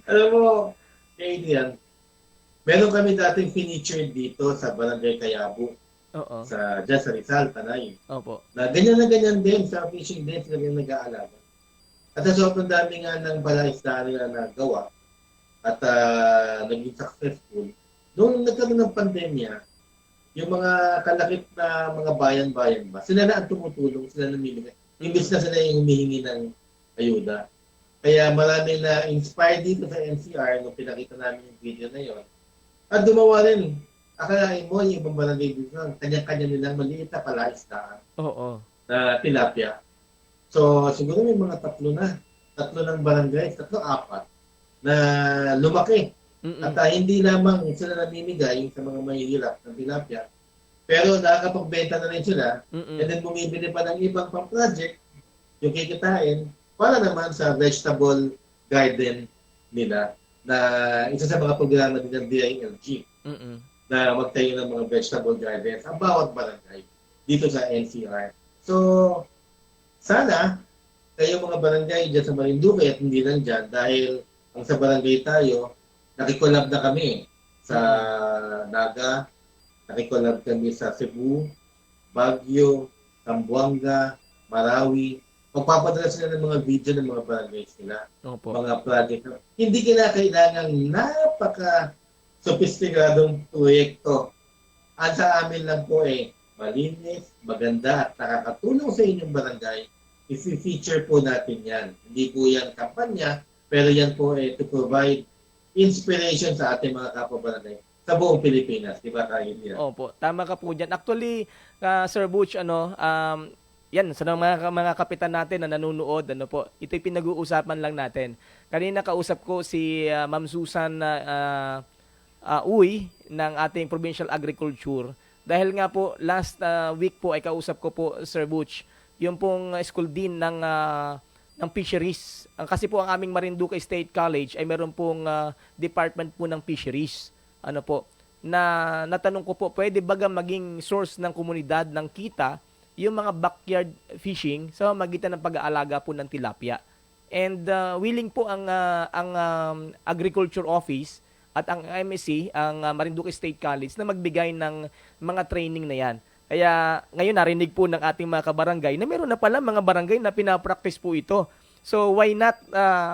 Alam mo, Adrian, meron kami dating feature dito sa Barangay Kayabu. Dyan sa Rizal, Tanay. Na ganyan din sa fishing din sila yung nag-aalaga. At sa sobrang dami nga ng balaisdaan nila na gawa at naging successful, noong nagkaroon ng pandemya, yung mga kalakip na mga bayan-bayan ba, sila na ang tumutulong, sila na namimigay. Imbis na sila yung humihingi ng ayuda. Kaya marami na inspired dito sa NCR nung pinakita namin yung video na yon. At gumawa rin. Akalain mo, yung ibang barangay dito, kanya-kanya nilang maliit na palaisdaan na tilapia. So, siguro may mga tatlo ng barangay, apat, na lumaki. At hindi lamang sila namimigay sa mga mahihirap ng tilapia, pero nakakapagbenta na rin sila, and then bumibili pa ng ibang pang-project, yung kikitain, para naman sa vegetable garden nila, na isa sa mga programa din ng DILG, na magtayo ng mga vegetable gardens ang bawat barangay dito sa NCR. So, sana, kayo mga barangay dyan sa Marinduque at hindi lang dyan, dahil ang sa barangay tayo, nakikolab na kami sa Naga, nakikolab kami sa Cebu, Baguio, Zamboanga, Marawi. Magpapadala sila ng mga video ng mga barangays nila, mga project. Hindi kinakailangan napaka-sophisticadong proyekto. At sa amin lang po malinis, maganda at nakakatulong sa inyong barangay. I-feature po natin yan. Hindi po yan kampanya, pero yan po to provide inspiration sa ating mga kapwa-barangay sa buong Pilipinas, di ba tayo niya? Opo, tama ka po dyan. Actually, Sir Butch, yan, sa mga kapitan natin na nanonood, ito'y pinag-uusapan lang natin. Kanina kausap ko si Ma'am Susan Uy ng ating Provincial Agriculture. Dahil nga po, last week po ay kausap ko po, Sir Butch, yung pong school dean ng fisheries. Kasi po ang aming Marinduque State College ay meron pong department po ng fisheries. na natanong ko po, pwede baga maging source ng komunidad ng kita yung mga backyard fishing sa magitan ng pag-aalaga po ng tilapia. And willing po ang Agriculture Office at ang MSC, ang Marinduque State College na magbigay ng mga training na yan. Kaya ngayon narinig po ng ating mga kabarangay na meron na pala mga barangay na pinapractice po ito. So why not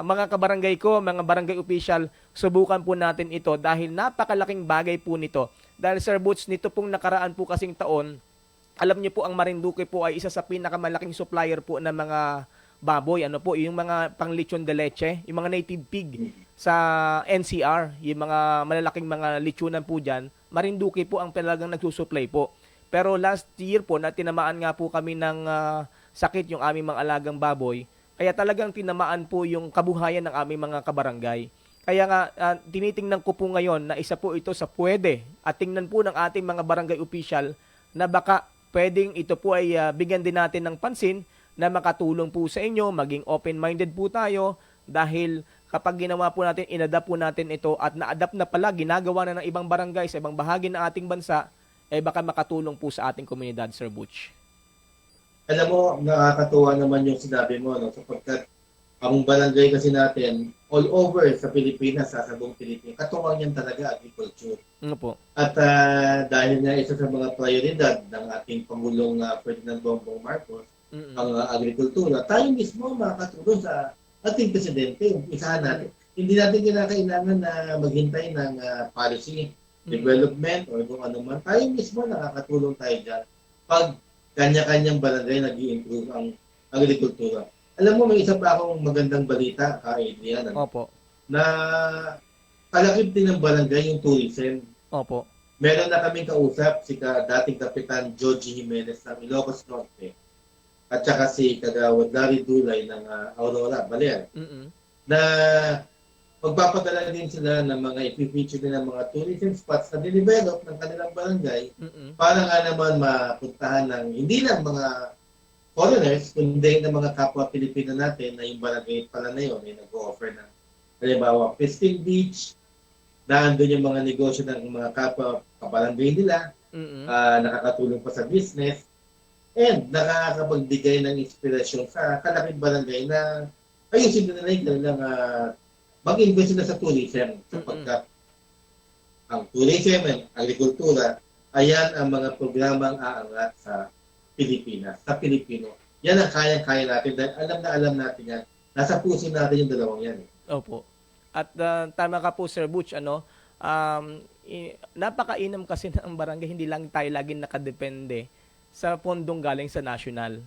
mga kabarangay ko, mga barangay official, subukan po natin ito dahil napakalaking bagay po nito. Dahil Sir Butch, nito pong nakaraan po kasing taon, alam niyo po ang Marinduque po ay isa sa pinakamalaking supplier po ng mga baboy. Ano po, yung mga pang lechon de leche, yung mga native pig sa NCR, yung mga malalaking mga lechonan po dyan, Marinduque po ang talagang nagsusupply po. Pero last year po, na tinamaan nga po kami ng sakit yung aming mga alagang baboy. Kaya talagang tinamaan po yung kabuhayan ng aming mga kabarangay. Kaya nga, tinitingnan ko po ngayon na isa po ito sa pwede. At tingnan po ng ating mga barangay official na baka pwedeng ito po ay bigyan din natin ng pansin na makatulong po sa inyo, maging open-minded po tayo dahil kapag ginawa po natin, inadapt po natin ito at na-adapt na pala, ginagawa na ng ibang barangay sa ibang bahagi ng ating bansa, eh baka makatulong po sa ating komunidad, Sir Butch. Alam mo, nakakatuwa naman yung sinabi mo, no? Sapagkat ang barangay kasi natin, all over sa Pilipinas, sa buong Pilipinas, katuwang yan talaga agriculture. Ano po? At dahil nga isa sa mga prioridad ng ating Pangulong Ferdinand Bongbong Marcos, ang agrikultura, tayo mismo makakatulong sa ating presidente. Umpisahan natin. Hindi natin kailangan na maghintay ng policy, development, o kung ano man. Tayo mismo nakakatulong tayo dyan pag kanya-kanyang barangay nag-i-improve ang agrikultura. Alam mo, may isa pa akong magandang balita, Adrian, Opo. na kalakip din ng barangay yung tourism. Opo. Meron na kaming kausap si dating Kapitan Georgie Jimenez ng Ilocos Norte at saka si Kagawad Larry Dulay ng Aurora, Baler, na magpapadala din sila ng mga ipipicture din ng mga tourism spots na dinevelop ng kanilang barangay para nga naman mapuntahan ng hindi lang mga foreigners, kundi ng mga kapwa Pilipino natin na yung barangay pala na yun ay nag-o-offer ng halimbawa Festive Beach, na andun yung mga negosyo ng mga kapwa kabarangay nila, nakakatulong pa sa business, and nakakapagbigay ng inspirasyon sa kalaking barangay na ayusin nila yung kanilang mag-invest sila sa tourism sapagkat ang tourism at agrikultura, ayan ang mga programang aangat sa Pilipinas, sa Pilipino. Yan ang kayang-kaya natin dahil alam natin yan. Nasa puso natin yung dalawang yan. Opo. At tama ka po, Sir Butch, napakainam kasi ng barangay, hindi lang tayo laging nakadepende sa pondong galing sa national.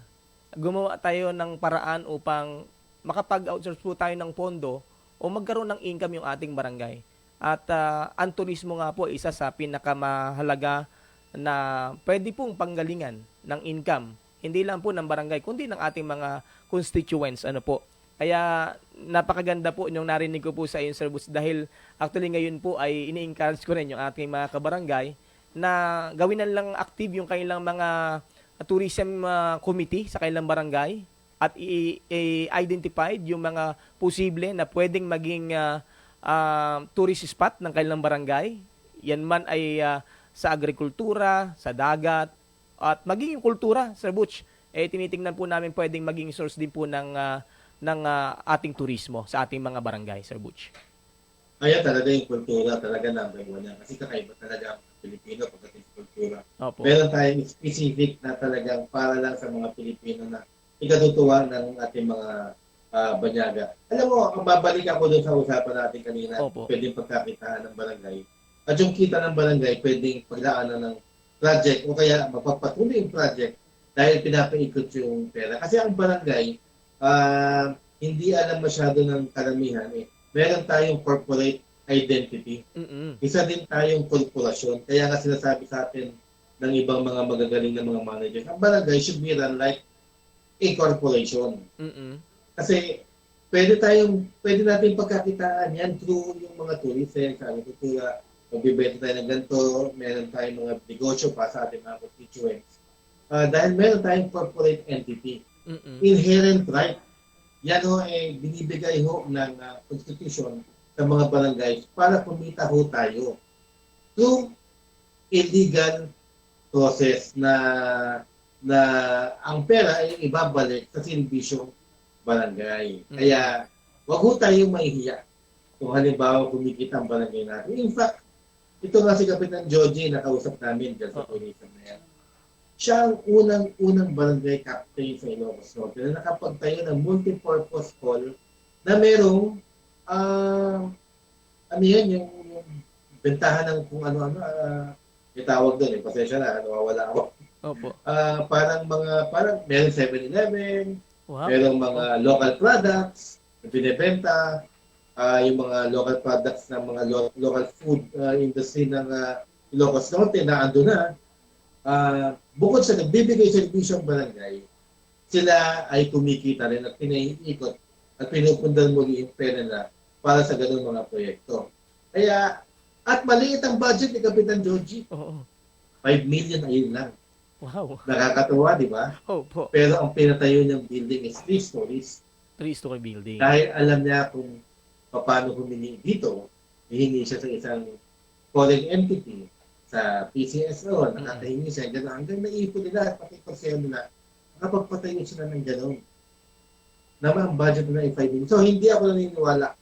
Gumawa tayo ng paraan upang makapag-outsource po tayo ng pondo o magkaroon ng income yung ating barangay. At ang turismo nga po, isa sa pinakamahalaga na pwede pong panggalingan ng income. Hindi lang po ng barangay, kundi ng ating mga constituents. Ano po. Kaya napakaganda po yung narinig ko po sa inyo, Sir Butch, dahil actually ngayon po ay ini-encourage ko rin yung ating mga kabarangay na gawin na lang active yung kailang mga tourism committee sa kailang barangay at i-identified yung mga posible na pwedeng maging tourist spot ng kailang barangay. Yan man ay sa agrikultura, sa dagat, at maging kultura, Sir Butch. Tinitingnan po namin pwedeng maging source din po ng ating turismo sa ating mga barangay, Sir Butch. Kaya talaga yung kultura, talaga number one yan. Kasi kakaiba talaga ang Pilipino pagdating sa kultura. Opo. Meron tayong specific na talagang para lang sa mga Pilipino na ikatutuwa ng ating mga banyaga. Alam mo, babalik ako doon sa usapan natin kanina, pwedeng pagkakitaan ng barangay. At yung kita ng barangay, pwedeng paglaanan ng project o kaya mapagpatuloy yung project dahil pinapaikot yung pera. Kasi ang barangay, hindi alam masyado ng karamihan. Meron tayong corporate identity. Isa din tayong korporasyon. Kaya nga sinasabi sa atin ng ibang mga magagaling na mga managers, ang barangay should be run like a corporation. Kasi pwede natin pagkakitaan yan through yung mga tourism, sa agrikultura, magbibenta tayo ng ganito, meron tayong mga negosyo pa sa ating mga constituents. Dahil meron tayong corporate entity. Inherent right. Yan ho binibigay ho ng Constitution sa mga barangay para kumita ho tayo through illegal process na ang pera ay ibabalik sa serbisyong barangay. Kaya wag ho tayong mahihiya kung halimbawa kumikita ang barangay natin. In fact, ito nga si Kapitan Joji na kausap namin dyan sa Punisan na yan. Siya ang unang barangay captain sa Ilocos Norte na nakapagtayo ng multipurpose hall na merong ano yan, yung bentahan ng kung ano-ano, itawag doon pasensya na, nawawala ako. Opo. Parang meron 7-Eleven, Wow. merong mga local products na binibenta, yung mga local products ng mga local food industry ng Ilocos Norte na ando na. Bukod sa nagbibigay servisyo ng barangay, sila ay kumikita rin at pinaiikot at pinupundan muli yung pera na para sa ganung mga proyekto. Kaya, at maliit ang budget ni Kapitan Joji. Oo. 5 million ayun lang. Wow. Nakakatuwa, di ba? Opo. Pero ang pinatayo niyang building is 3 stories. 3-story building. Dahil alam niya kung paano humingi dito, hihingi siya sa isang foreign entity sa PCSO, nakakahingi siya, gano'n. Hanggang naipon nila at pati konseyo nila, nakapagpatayo sila ng gano'n. Naman ang budget nila ay 5 million. So, hindi ako naniniwala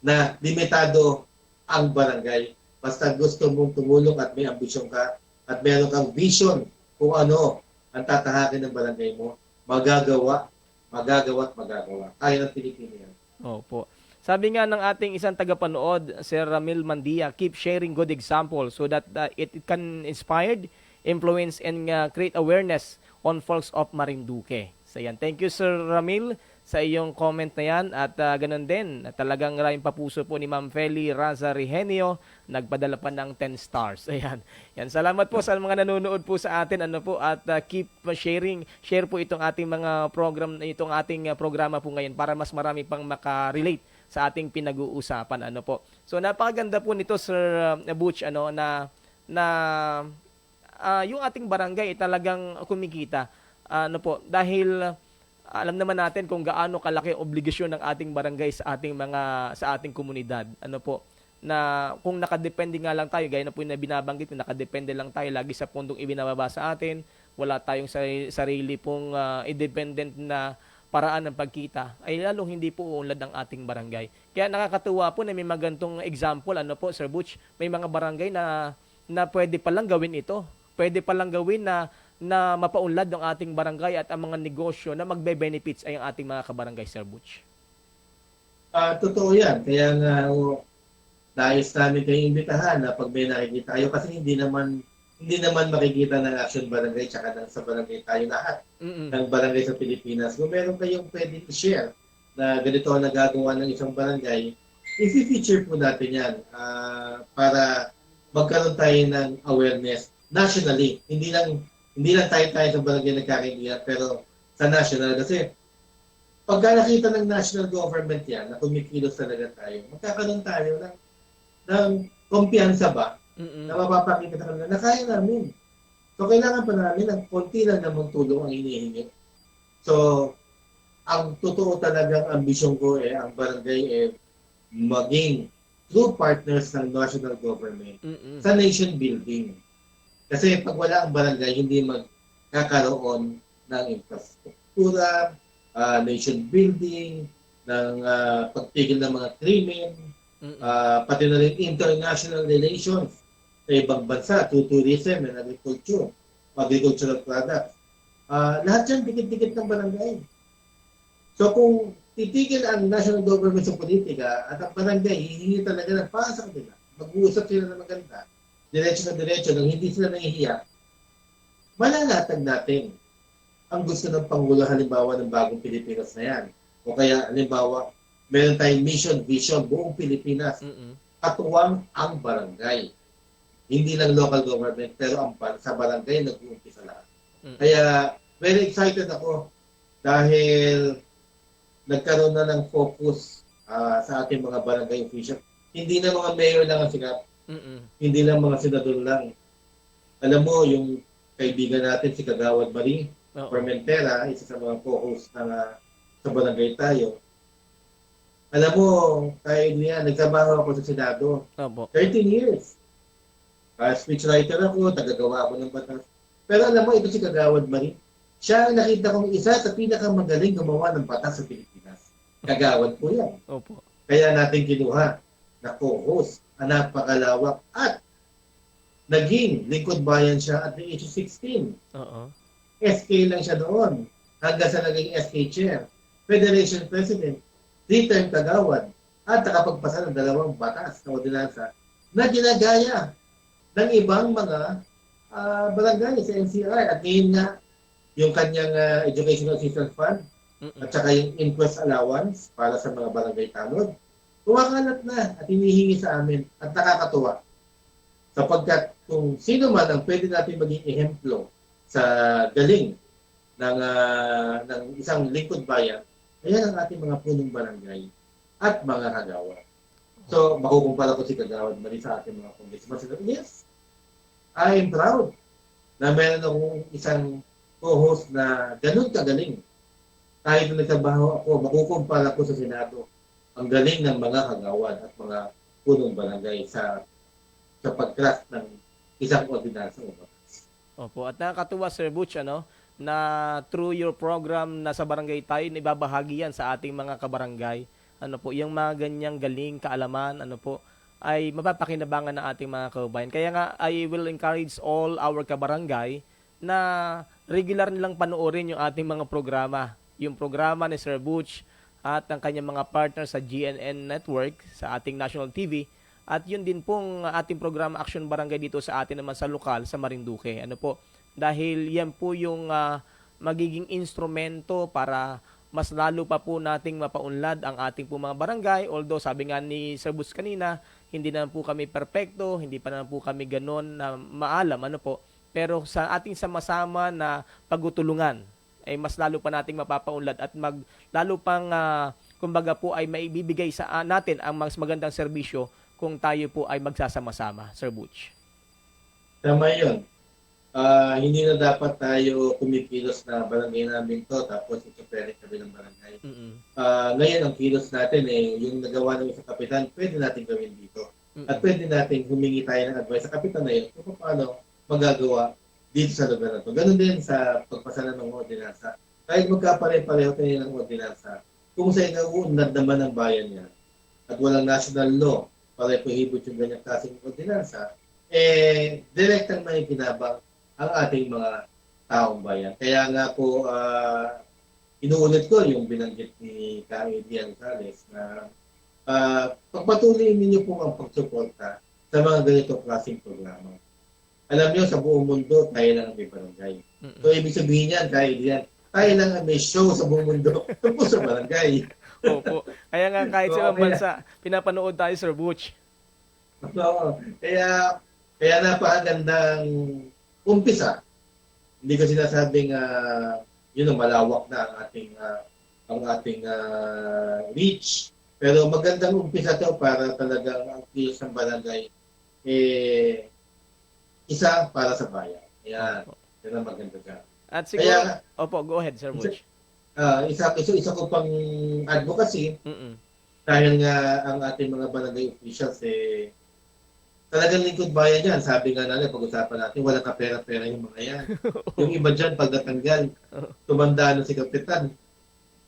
na limitado ang barangay. Basta gusto mong tumulong at may ambisyon ka at meron kang vision kung ano ang tatahakin ng barangay mo, magagawa at magagawa. Kaya ng Pilipino yan. Opo. Sabi nga ng ating isang tagapanood, Sir Ramil Mandia, keep sharing good example so that it can inspire, influence, and create awareness on folks of Marinduque. So yan. Thank you, Sir Ramil, sa iyong comment na yan. At ganun din, talagang maraming papuso po ni Ma'am Feli Raza Regenio, nagpadala pa ng 10 stars. Ayan. Yan. Salamat po sa mga nanonood po sa atin. At keep sharing. Share po itong ating mga program, itong ating programa po ngayon para mas marami pang makarelate sa ating pinag-uusapan. So napakaganda po nito, Sir Butch, na yung ating barangay talagang kumikita. Dahil alam naman natin kung gaano kalaki obligasyon ng ating barangay sa ating komunidad. Na kung nakadepende nga lang tayo, gaya na po yung binabanggit, nakadepende lang tayo lagi sa pundong ibinababa sa atin, wala tayong sarili pong independent na paraan ng pagkita, ay lalong hindi po uunlad ng ating barangay. Kaya nakakatuwa po na may magantong example, Sir Butch, may mga barangay na pwede palang gawin ito. Pwede palang gawin na mapaunlad ng ating barangay at ang mga negosyo na magbe-benefits ay ang ating mga kabarangay, Sir Butch. Totoo yan. Kaya nga, nais namin kayong imbitahan na pag may nakikita kayo kasi hindi naman makikita ng Action Barangay tsaka sa barangay tayo lahat ng barangay sa Pilipinas. Kung meron kayong pwede i-share na ganito ang nagagawa ng isang barangay, i-feature po natin yan para magkaroon tayo ng awareness nationally. Hindi lang tayo sa barangay nagkakaintindihan, pero sa national. Kasi pagka nakita ng national government yan, na kumikilos talaga tayo, magkakaroon tayo ng kumpiyansa ba na mapapakita sa kanila na kaya namin. So, kailangan pa namin ng konti lang namang tulong ang hinihingi. So, ang totoo talagang ambisyon ko ang barangay maging true partners ng national government sa nation building. Kasi pag wala ang barangay, hindi magkakaroon ng infrastruktura, nation building, ng pagpigil ng mga krimen, pati na rin international relations sa ibang bansa, tourism and agricultural products. Lahat yan, dikit-dikit ng barangay. So kung titigil ang national government sa politika at ang barangay, hihingi talaga ng para sa kanila, mag-uusap sila na maganda, diretso na diretso, nang hindi sila nahihiya, malalatag natin ang gusto ng Pangulo, halimbawa ng bagong Pilipinas na yan. O kaya, halimbawa, meron tayong mission, vision, buong Pilipinas, katuwang ang barangay. Hindi lang local government, pero sa barangay, nag-uumpisa lahat. Kaya, very excited ako dahil nagkaroon na ng focus sa ating mga barangay official. Hindi na mga mayor lang ang sikat. Hindi lang mga senador lang. Alam mo, yung kaibigan natin, si Kagawad Marie Formentera, isa sa mga co-host sa barangay tayo. Alam mo, kahit niya, nagtrabaho ako sa Senado. 13 years. Speechwriter ako, tagagawa ako ng batas. Pero alam mo, ito si Kagawad Marie, siya ang nakita kong isa sa pinakamagaling gumawa ng batas sa Pilipinas. Kagawad po yan. Opo. Kaya natin kinuha na co-host, ang napakalawak at naging lingkod bayan siya at the age of 16. Oo. SK lang siya doon. Hanggang sa naging SK chair, Federation President, 3-term kagawad, at nakapagpasa ng 2 batas na ordinansa na ginagaya ng ibang mga barangay sa NCR. At ngayon nga, yung kanyang Educational Assistance Fund at saka yung inquest allowance para sa mga barangay tanod, kumakalat na at hinihingi sa amin at nakakatuwa. Sapagkat kung sino man ang pwede natin maging ehemplo sa galing ng isang lingkod bayan, ayan ang ating mga punong barangay at mga kagawad. So, makukumpara ko si Kagawad Marie sa ating mga congressman. Yes, I am proud na meron akong isang co-host na ganun kagaling. Kahit na nagtrabaho ako, makukumpara ko sa Senado ang galing ng mga kagawad at mga punong barangay sa pag-craft ng isang ordinansa. Opo. At nakakatuwa, Sir Butch, na through your program na sa Barangay Tayo, ibabahagi yan sa ating mga kabarangay. Yung mga ganyang galing, kaalaman, ay mapapakinabangan ng ating mga kababayan. Kaya nga, I will encourage all our kabarangay na regular nilang panoorin yung ating mga programa. Yung programa ni Sir Butch at ang kanyang mga partner sa GNN Network, sa ating national TV, at yun din pong ating programa Action Barangay dito sa atin naman sa lokal, sa Marinduque. Dahil yan po yung magiging instrumento para mas lalo pa po nating mapaunlad ang ating po mga barangay. Although sabi nga ni Sir Bus kanina, hindi naman po kami perpekto, hindi pa naman po kami ganon na maalam. Pero sa ating sama-sama na pagtutulungan, ay mas lalo pa nating mapapaunlad at lalo pang kumbaga po ay maibibigay sa natin ang mas magandang serbisyo kung tayo po ay magsasama-sama, Sir Butch. Tama yun. Hindi na dapat tayo kumikilos na barangay namin to tapos ito pwede kami ng barangay. Ngayon ang kilos natin yung nagawa ng isang kapitan, pwede natin gawin dito. At pwede natin humingi tayo ng advice sa kapitan na yun kung paano magagawa dito sa lugar na to. Ganun din sa pagpasana ng ordinansa. Kahit magkapare-pareho tayo ng ordinansa, kung sa inauunlad naman ng bayan niya at walang national law para prohibit yung ganyang klaseng ordinansa, direktang may ginabang ang ating mga taong bayan. Kaya nga po, inuulit ko yung binanggit ni Ka-Edian Gonzales na pagpatuloy ninyo po ang pagsuporta sa mga ganitong klaseng programa. Alam niyo, sa buong mundo, tayo lang ang may barangay. So, ibig sabihin yan, Ka-Edian, tayo lang ang may show sa buong mundo tungkol sa barangay. Opo. Kaya nga kahit sa ibang bansa, pinapanood tayo, Sir Butch. Oo. Kaya napakagandang umpisa. Hindi ko sinasabing malawak na ang ating reach. Pero magandang umpisa to para talagang ang kilos ng barangay isa para sa bayan. Yan. Yan ang maganda ka. At siguro, go ahead, Sir Butch. Isa ko pang advocacy dahil nga ang ating mga barangay officials talagang lingkod bayan yan. Sabi nga natin, pag-usapan natin, wala ka pera-pera yung mga yan. Yung iba dyan, pag natanggal, tumanda na si Kapitan.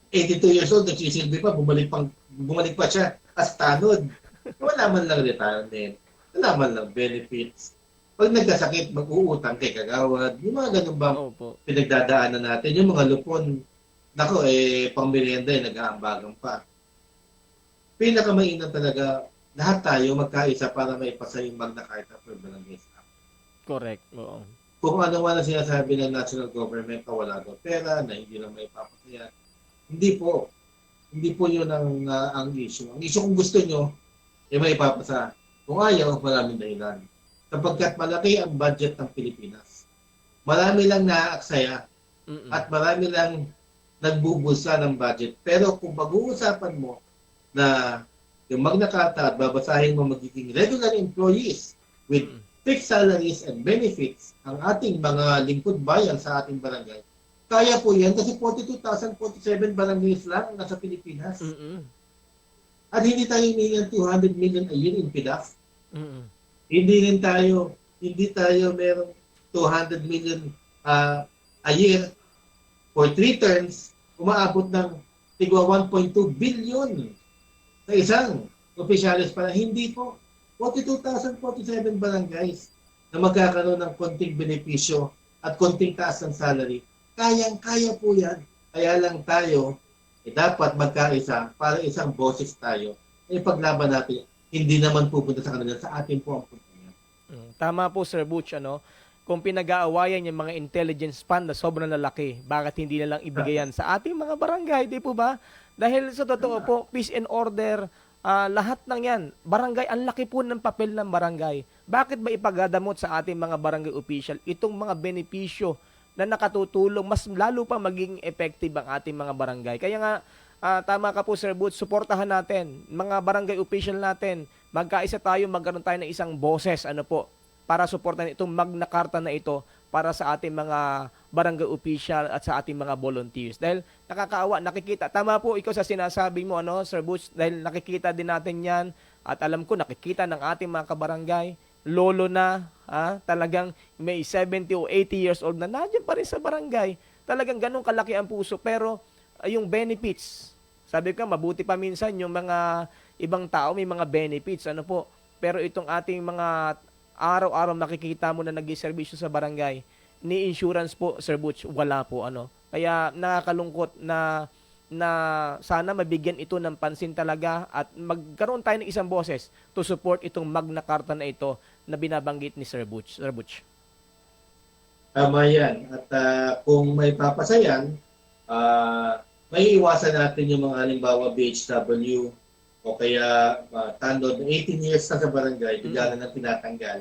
82 years old, nagsisilbi pa, bumalik pa siya as tanod. Wala man lang retirement. Wala man lang benefits. Pag nagkasakit, mag-uutang kay Kagawad. Yung mga ganun ba pinagdadaanan natin. Yung mga lupon, pang merienda nag-aambagan pa. Pinakamainam talaga, lahat tayo magkaisa para maipasa yung Magna Carta for Barangay Staff. Correct. Oo. Kung ano man ang sinasabi ng national government na wala daw pera, na hindi lang maipapasa yan. Hindi po. Hindi po yun ang issue. Ang issue kung gusto nyo, maipapasa. Kung ayaw, maraming dahilan. Sapagkat malaki ang budget ng Pilipinas. Marami lang naaaksaya at marami lang nagbubulsa ng budget. Pero kung pag-uusapan mo na yung Magna Carta at babasahin mo magiging regular employees with fixed salaries and benefits ang ating mga lingkod bayan sa ating barangay, kaya po yan kasi 42,047 barangays lang nasa Pilipinas. At hindi tayo hinihingi ng 200 million a year in PDAF. Hindi rin tayo hindi tayo merong 200 million a year for 3 terms, umaabot ng tigwa 1.2 billion sa isang opisyalis para hindi po 42,047 barangays na magkakaroon ng konting benepisyo at konting taas ng salary. Kayang-kaya po yan. Kaya lang tayo, dapat magkaisa para isang boses tayo. Paglaban natin, hindi naman pupunta sa kanila, sa atin po ang punta niya. Tama po, Sir Butch, ano? Kung pinag-aawayan yung mga intelligence fund na sobrang lalaki, bakit hindi na lang ibigayan sa ating mga barangay, di po ba? Dahil sa totoo po, peace and order, lahat ng yan, barangay, ang laki po ng papel ng barangay. Bakit ba ipagadamot sa ating mga barangay official itong mga benepisyo na nakatutulong, mas lalo pa maging effective ang ating mga barangay? Kaya nga, tama ka po, Sir Boots, suportahan natin, mga barangay official natin, magkaisa tayo, magkaroon tayo ng isang boses, ano po, para suportahan itong Magna Carta na ito para sa ating mga barangay official at sa ating mga volunteers. Dahil nakakaawa, nakikita. Tama po ikaw sa sinasabi mo, ano, Sir Butch, dahil nakikita din natin yan at alam ko nakikita ng ating mga kabarangay, lolo na, talagang may 70 o 80 years old na nandiyan pa rin sa barangay. Talagang ganun kalaki ang puso. Pero yung benefits, sabi ko, mabuti pa minsan yung mga ibang tao may mga benefits, ano po. Pero itong ating mga araw-araw nakikita mo na nag-iserbisyo sa barangay, ni insurance po, Sir Butch, wala po, ano. Kaya nakakalungkot na sana mabigyan ito ng pansin talaga at magkaroon tayo ng isang boses to support itong Magna Carta na ito na binabanggit ni Sir Butch. Sir Butch. Tama yan. At kung may papasayan, may iwasan natin yung mga halimbawa BHW o kaya tanod na 18 years na sa barangay, bigla na tinatanggal.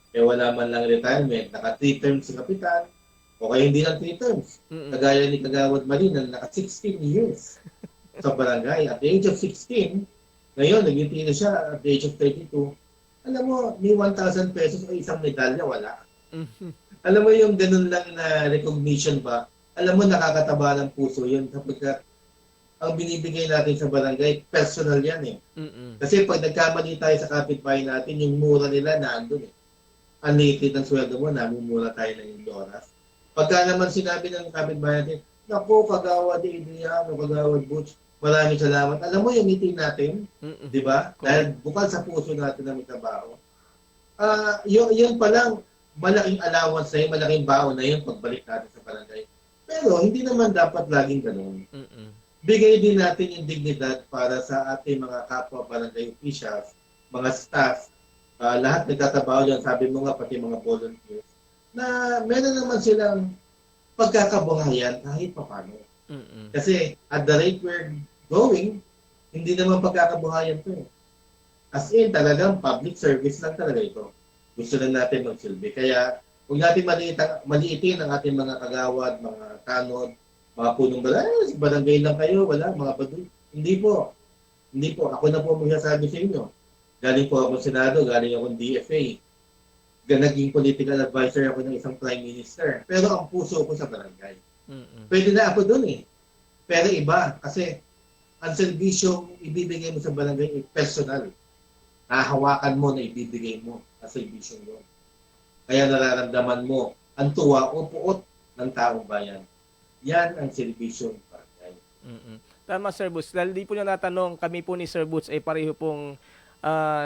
Kaya wala man lang retirement, naka 3 terms si kapitan, o kaya hindi lang 3 terms. Kagaya ni Kagawad Malina, naka 16 years sa barangay. At the age of 16, ngayon, nag-retire siya at the age of 32. Alam mo, may 1,000 pesos o isang medalya, wala. Alam mo yung ganun lang na recognition ba? Alam mo, nakakataba ng puso yun kapag ang binibigay natin sa barangay, personal yan eh. Kasi pag nagkamali tayo sa kapitbahay natin, yung mura nila naandun eh. Unlimited ang sweldo mo, namumura tayo ng oras. Pagka naman sinabi ng kapitbahay natin, naku, Kagawad Adriano, Kagawad Butch, maraming salamat. Alam mo yung meeting natin, di ba? Dahil bukal sa puso natin na may trabaho. Yun pa lang, malaking allowance na yun, malaking baon na yun pagbalik natin sa barangay. Pero hindi naman dapat laging ganun. Bigay din natin yung dignidad para sa ating mga kapwa barangay officials, mga staff, lahat nagtatrabaho dyan, sabi mo nga, pati mga volunteers, na meron naman silang pagkakabuhayan kahit papano. Kasi at the rate we're going, hindi naman pagkakabuhayan to. As in, talagang public service lang talaga ito. Gusto na natin magsilbi. Kaya, huwag natin maliitin ang ating mga kagawad, mga tanod, mga punong balay, barangay lang kayo, wala, mga baduy. Hindi po. Hindi po. Ako na po magsasabi sa inyo. Galing po ako sa Senado, galing ako ng DFA. Naging political advisor ako ng isang prime minister. Pero ang puso ko sa barangay. Pwede na ako dun eh. Pero iba, kasi ang serbisyong ibibigay mo sa barangay ay personal. Nahahawakan mo na ibibigay mo ang serbisyong yun. Kaya nararamdaman mo ang tuwa o puot ng taong bayan. Yan ang serbisyong barangay. Tama, Sir Butch. Dahil di po niya natanong, kami po ni Sir Butch ay pareho pong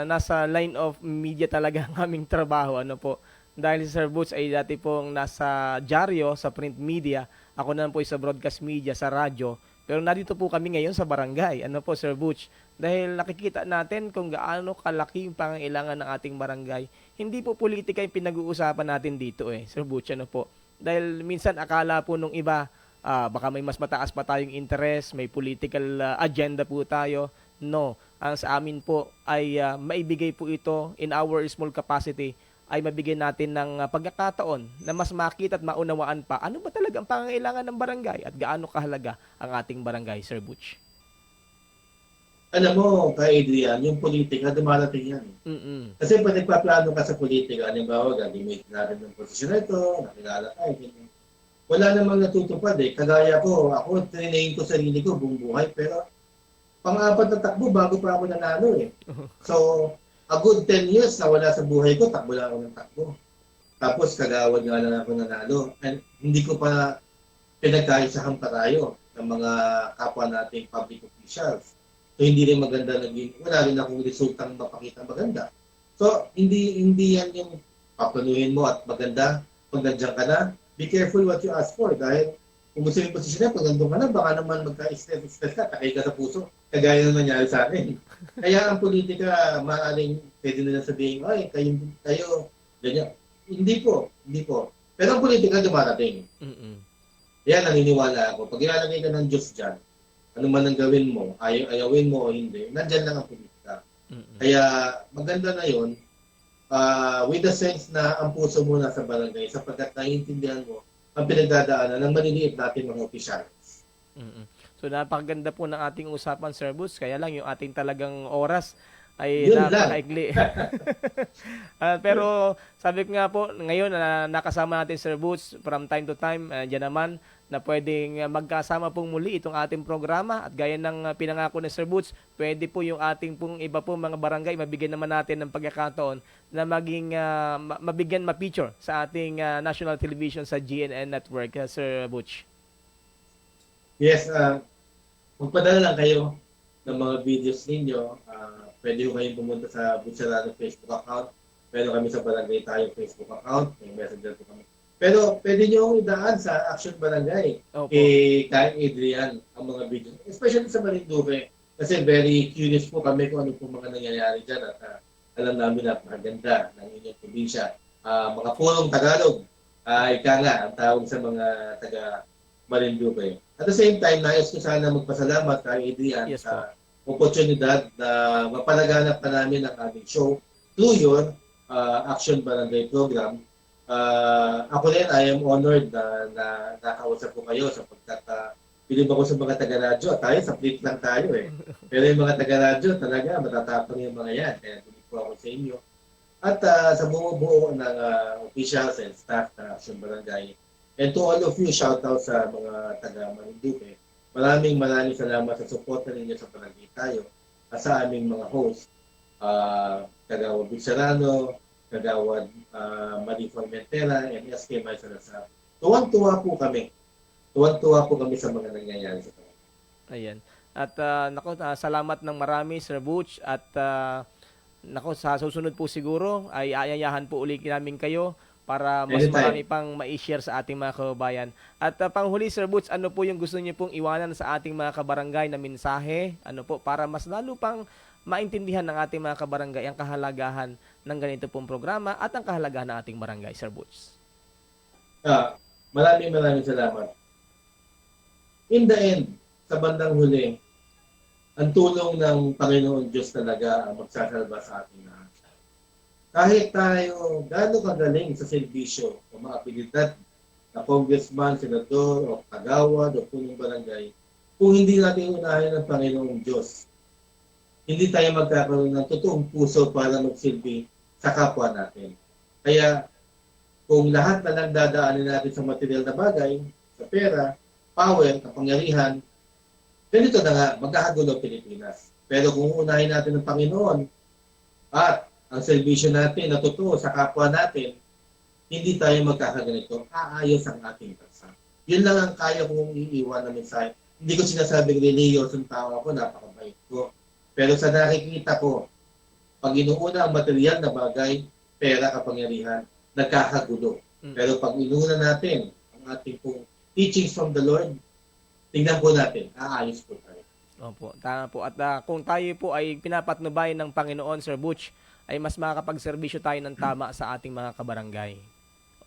nasa line of media talaga ang aming trabaho. Ano po? Dahil si Sir Butch ay dati pong nasa dyaryo, sa print media. Ako naman po ay sa broadcast media, sa radyo. Pero nandito po kami ngayon sa barangay. Ano po, Sir Butch? Dahil nakikita natin kung gaano kalaki yung pangangailangan ng ating barangay. Hindi po politika yung pinag-uusapan natin dito Sir Butch. Ano po? Dahil minsan akala po nung iba, baka may mas mataas pa tayong interest, may political agenda po tayo. No, ang sa amin po ay maibigay po ito in our small capacity ay mabigyan natin ng pagkakataon na mas makita at maunawaan pa ano ba talaga ang pangangailangan ng barangay at gaano kahalaga ang ating barangay, Sir Butch. Alam mo, Adrian, yung politika, dumarating yan. Kasi pag nagpaplano ka sa politika, halimbawa, galimit natin ng posisyon na ito, nakilala tayo, wala namang natutupad Kagaya ko, ako, trinayin ko sarili ko buong buhay, pero pang-apat na takbo bago pa ako nanalo So, a good 10 years na wala sa buhay ko, takbo lang ako ng takbo. Tapos kagawad nga lang ako nanalo. And hindi ko pa pinagkaisahan pa tayo ng mga kapwa nating public officials. So hindi rin maganda naging, wala rin akong resultang mapakita maganda. So hindi yan yung paplanuhin mo at maganda pag nandiyan ka na. Be careful what you ask for dahil kung gusto yung posisyon na, pag nandun ka na, baka naman magka-stress ka, takay ka sa puso. Kagaya na nangyari sa akin. Kaya ang politika, maaaring pwede nila sabihin, ay, kayo, ganyan. Hindi po. Pero ang politika dumarating. Kaya naniniwala ako. Pag ilalagay ka ng Diyos dyan, ano man ang gawin mo, ayawin mo o hindi, nandyan lang ang politika. Kaya maganda na yun, with the sense na ang puso mo nasa barangay, sapagkat naiintindihan mo ang pinagdadaanan ng maliliit natin mga opisyales. So napakaganda po ng ating usapan, Sir Butch. Kaya lang yung ating talagang oras ay Yun napakaigli. Pero sabi ko nga po, ngayon nakasama natin, Sir Butch, from time to time, dyan naman, na pwedeng magkasama pong muli itong ating programa. At gaya ng pinangako ni Sir Butch, pwede po yung ating pong iba po mga barangay, mabigyan naman natin ng pagkakataon na maging mabigyan ma-feature sa ating national television sa GNN Network, Sir Butch. Yes, magpadala lang kayo ng mga videos ninyo. Pwede ko kayong pumunta sa Butcherano Facebook account. Meron kami sa Barangay Tayo Facebook account. May messenger po kami. Pero pwede nyo idaan sa Action Barangay. Kay Adrian ang mga videos. Especially sa Marinduque. Kasi very curious po kami kung ano po mga nangyayari dyan. At alam namin na maganda ng inyong probinsya. Mga pulong Tagalog. Ika nga ang tawag sa mga taga Marinduque. At the same time, nais ko sana magpasalamat kay Adrian sa oportunidad na mapalaganap pa namin ang aming show through your Action Barangay program. Ako rin, I am honored na nakausap ko kayo sapagkat bilib ako sa mga taga-radyo. Tayo, sa flip lang tayo eh. Pero yung mga taga-radyo talaga, matatapang yung mga yan. Kaya bilib po ako sa inyo. At sa bumubuo ng officials and staff ng Action Barangay. And to all of you, shout out sa mga taga-Marinduque. Maraming salamat sa suporta ninyo sa Barangay Tayo at sa aming mga host. Kagawad Butcherano, Kagawad Marie Formentera, and SK May Salazar. Tuwang-tuwa po kami. Tuwang-tuwa po kami sa mga nangyayari sa Barangay. Ayan. At salamat ng marami, Sir Butch. At sa susunod po siguro ay aayayahan po ulit namin kayo para mas marami pang ma-share sa ating mga kababayan. At panghuli, Sir Butch, ano po yung gusto niyo pong iwanan sa ating mga kabarangay na mensahe? Ano po, para mas lalo pang maintindihan ng ating mga kabarangay ang kahalagahan ng ganito pong programa at ang kahalagahan ng ating barangay, Sir Butch? Maraming salamat. In the end, sa bandang huli, ang tulong ng Panginoon Diyos talaga ang magsasalba sa ating lahat. Kahit tayo gaano kagaling sa serbisyo o mga abilidad na congressman, senador, o kagawad, o punong barangay, kung hindi natin unahin ng Panginoong Diyos, hindi tayo magkakaroon ng totoong puso para magsilbi sa kapwa natin. Kaya, kung lahat na lang dadaanin natin sa material na bagay, sa pera, power, kapangyarihan, ganito na nga, magkakagulo Pilipinas. Pero kung unahin natin ng Panginoon at ang serbisyo natin na totoo sa kapwa natin, hindi tayo magkakaganito, aayos ang ating bansa. Yun lang ang kaya kong iiwan na mensahe. Hindi ko sinasabing reliyosong tao ako, napakabait ko. Pero sa nakikita ko, pag inuuna ang material na bagay, pera, kapangyarihan, nagkakagulo. Pero pag inuna natin ang ating pong teachings from the Lord, tingnan po natin, aayos po tayo. Opo, tama po. At kung tayo po ay pinapatnubay ng Panginoon, Sir Butch, ay mas makakapagserbisyo tayo ng tama sa ating mga kabarangay.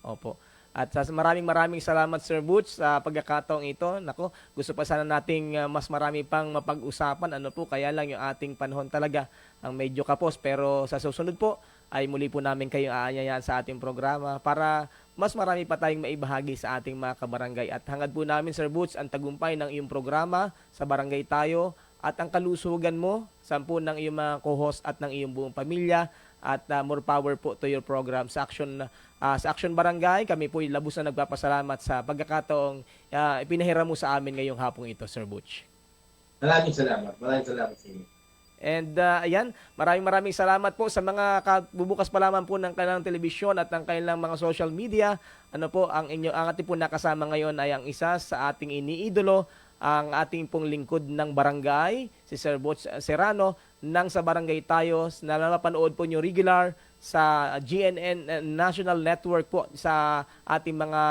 Opo. At maraming salamat, Sir Butch, sa pagkakataong ito. Nako, gusto pa sana nating mas marami pang mapag-usapan. Ano po, kaya lang yung ating panahon talaga ang medyo kapos. Pero sa susunod po, ay muli po namin kayong aanyayahan sa ating programa para mas marami pa tayong maibahagi sa ating mga kabarangay. At hangad po namin, Sir Butch, ang tagumpay ng iyong programa sa Barangay Tayo at ang kalusugan mo, sampu ng iyong mga co-host at ng iyong buong pamilya. At more power po to your program sa Action Barangay. Kami po labus na nagpapasalamat sa pagkakataong ipinahiram mo sa amin ngayong hapong ito, Sir Butch. Maraming salamat sa inyo. And ayan, maraming salamat po sa mga bubukas pa lamang po ng kanilang telebisyon at ng kanilang mga social media. Ano po, ang ating po nakasama ngayon ay ang isa sa ating iniidolo, ang ating pong lingkod ng barangay, si Sir Butch Serrano, ng Sa Barangay Tayo, na napanood po nyo regular sa GNN National Network po, sa ating mga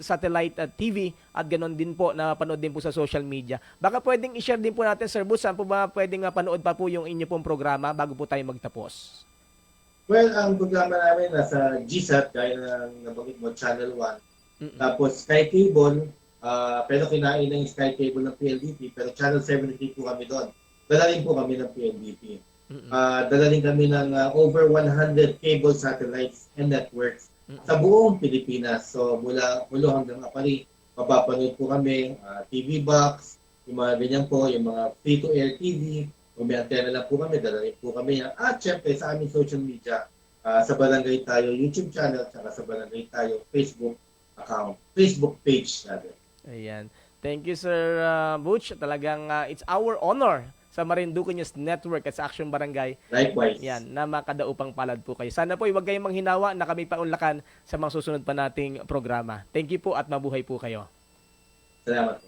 satellite TV, at ganoon din po, napanood din po sa social media. Baka pwedeng i-share din po natin, Sir Butch, saan po ba pwedeng panood pa po yung inyo pong programa bago po tayo magtapos? Well, ang programa namin nasa GSAT, gaya ng nabanggit mo, Channel 1. Tapos Sky Cable, pero kinain ng Sky Cable ng PLDT, pero Channel 73 po kami doon. Dala rin po kami ng PLDT. Dala rin kami ng over 100 cable satellites and networks sa buong Pilipinas. So mula Ulo hanggang Apari, mapapanood po kami, TV box, yung mga ganyan po, yung mga free-to-air TV, kung may antena lang po kami, dala rin po kami yan. At syempre sa aming social media, sa Barangay Tayo YouTube channel, at sa Barangay Tayo Facebook account, Facebook page natin. Ayan. Thank you, Sir Butch. Talagang it's our honor sa Marinduque News Network at sa Action Barangay. Likewise. Yan, na makadaupang palad po kayo. Sana po huwag kayong manghinawa na kami paunlakan sa mga susunod pa nating programa. Thank you po at mabuhay po kayo. Salamat po.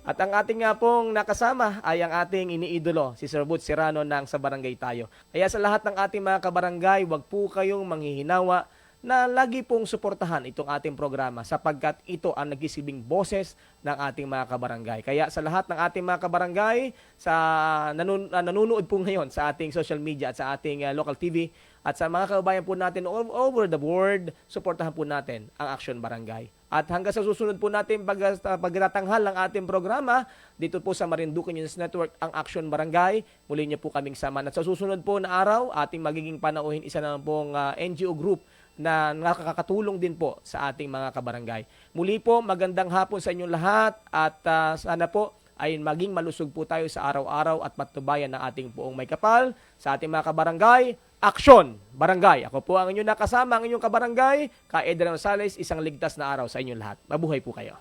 At ang ating nga pong nakasama ay ang ating iniidolo, si Sir Butch Serrano ng Sa Barangay Tayo. Kaya sa lahat ng ating mga kabarangay, huwag po kayong manghihinawa na lagi pong suportahan itong ating programa sapagkat ito ang nagsisilbing boses ng ating mga kabarangay. Kaya sa lahat ng ating mga kabarangay, sa nanonood po ngayon sa ating social media at sa ating local TV at sa mga kababayan po natin all over the world, suportahan po natin ang Action Barangay. At hanggang sa susunod po natin pagtatanghal ng ating programa, dito po sa Marinduque News Network, ang Action Barangay, muli niyo po kaming samahan. At sa susunod po na araw, ating magiging panauhin isa na pong NGO group na nakakatulong din po sa ating mga kabarangay. Muli po, magandang hapon sa inyong lahat at sana po ay maging malusog po tayo sa araw-araw at matnubayan ng ating buong may kapal sa ating mga kabarangay. Aksyon Barangay! Ako po ang inyong nakasama, ang inyong kabarangay, Ka Edran Rosales, isang ligtas na araw sa inyong lahat. Mabuhay po kayo.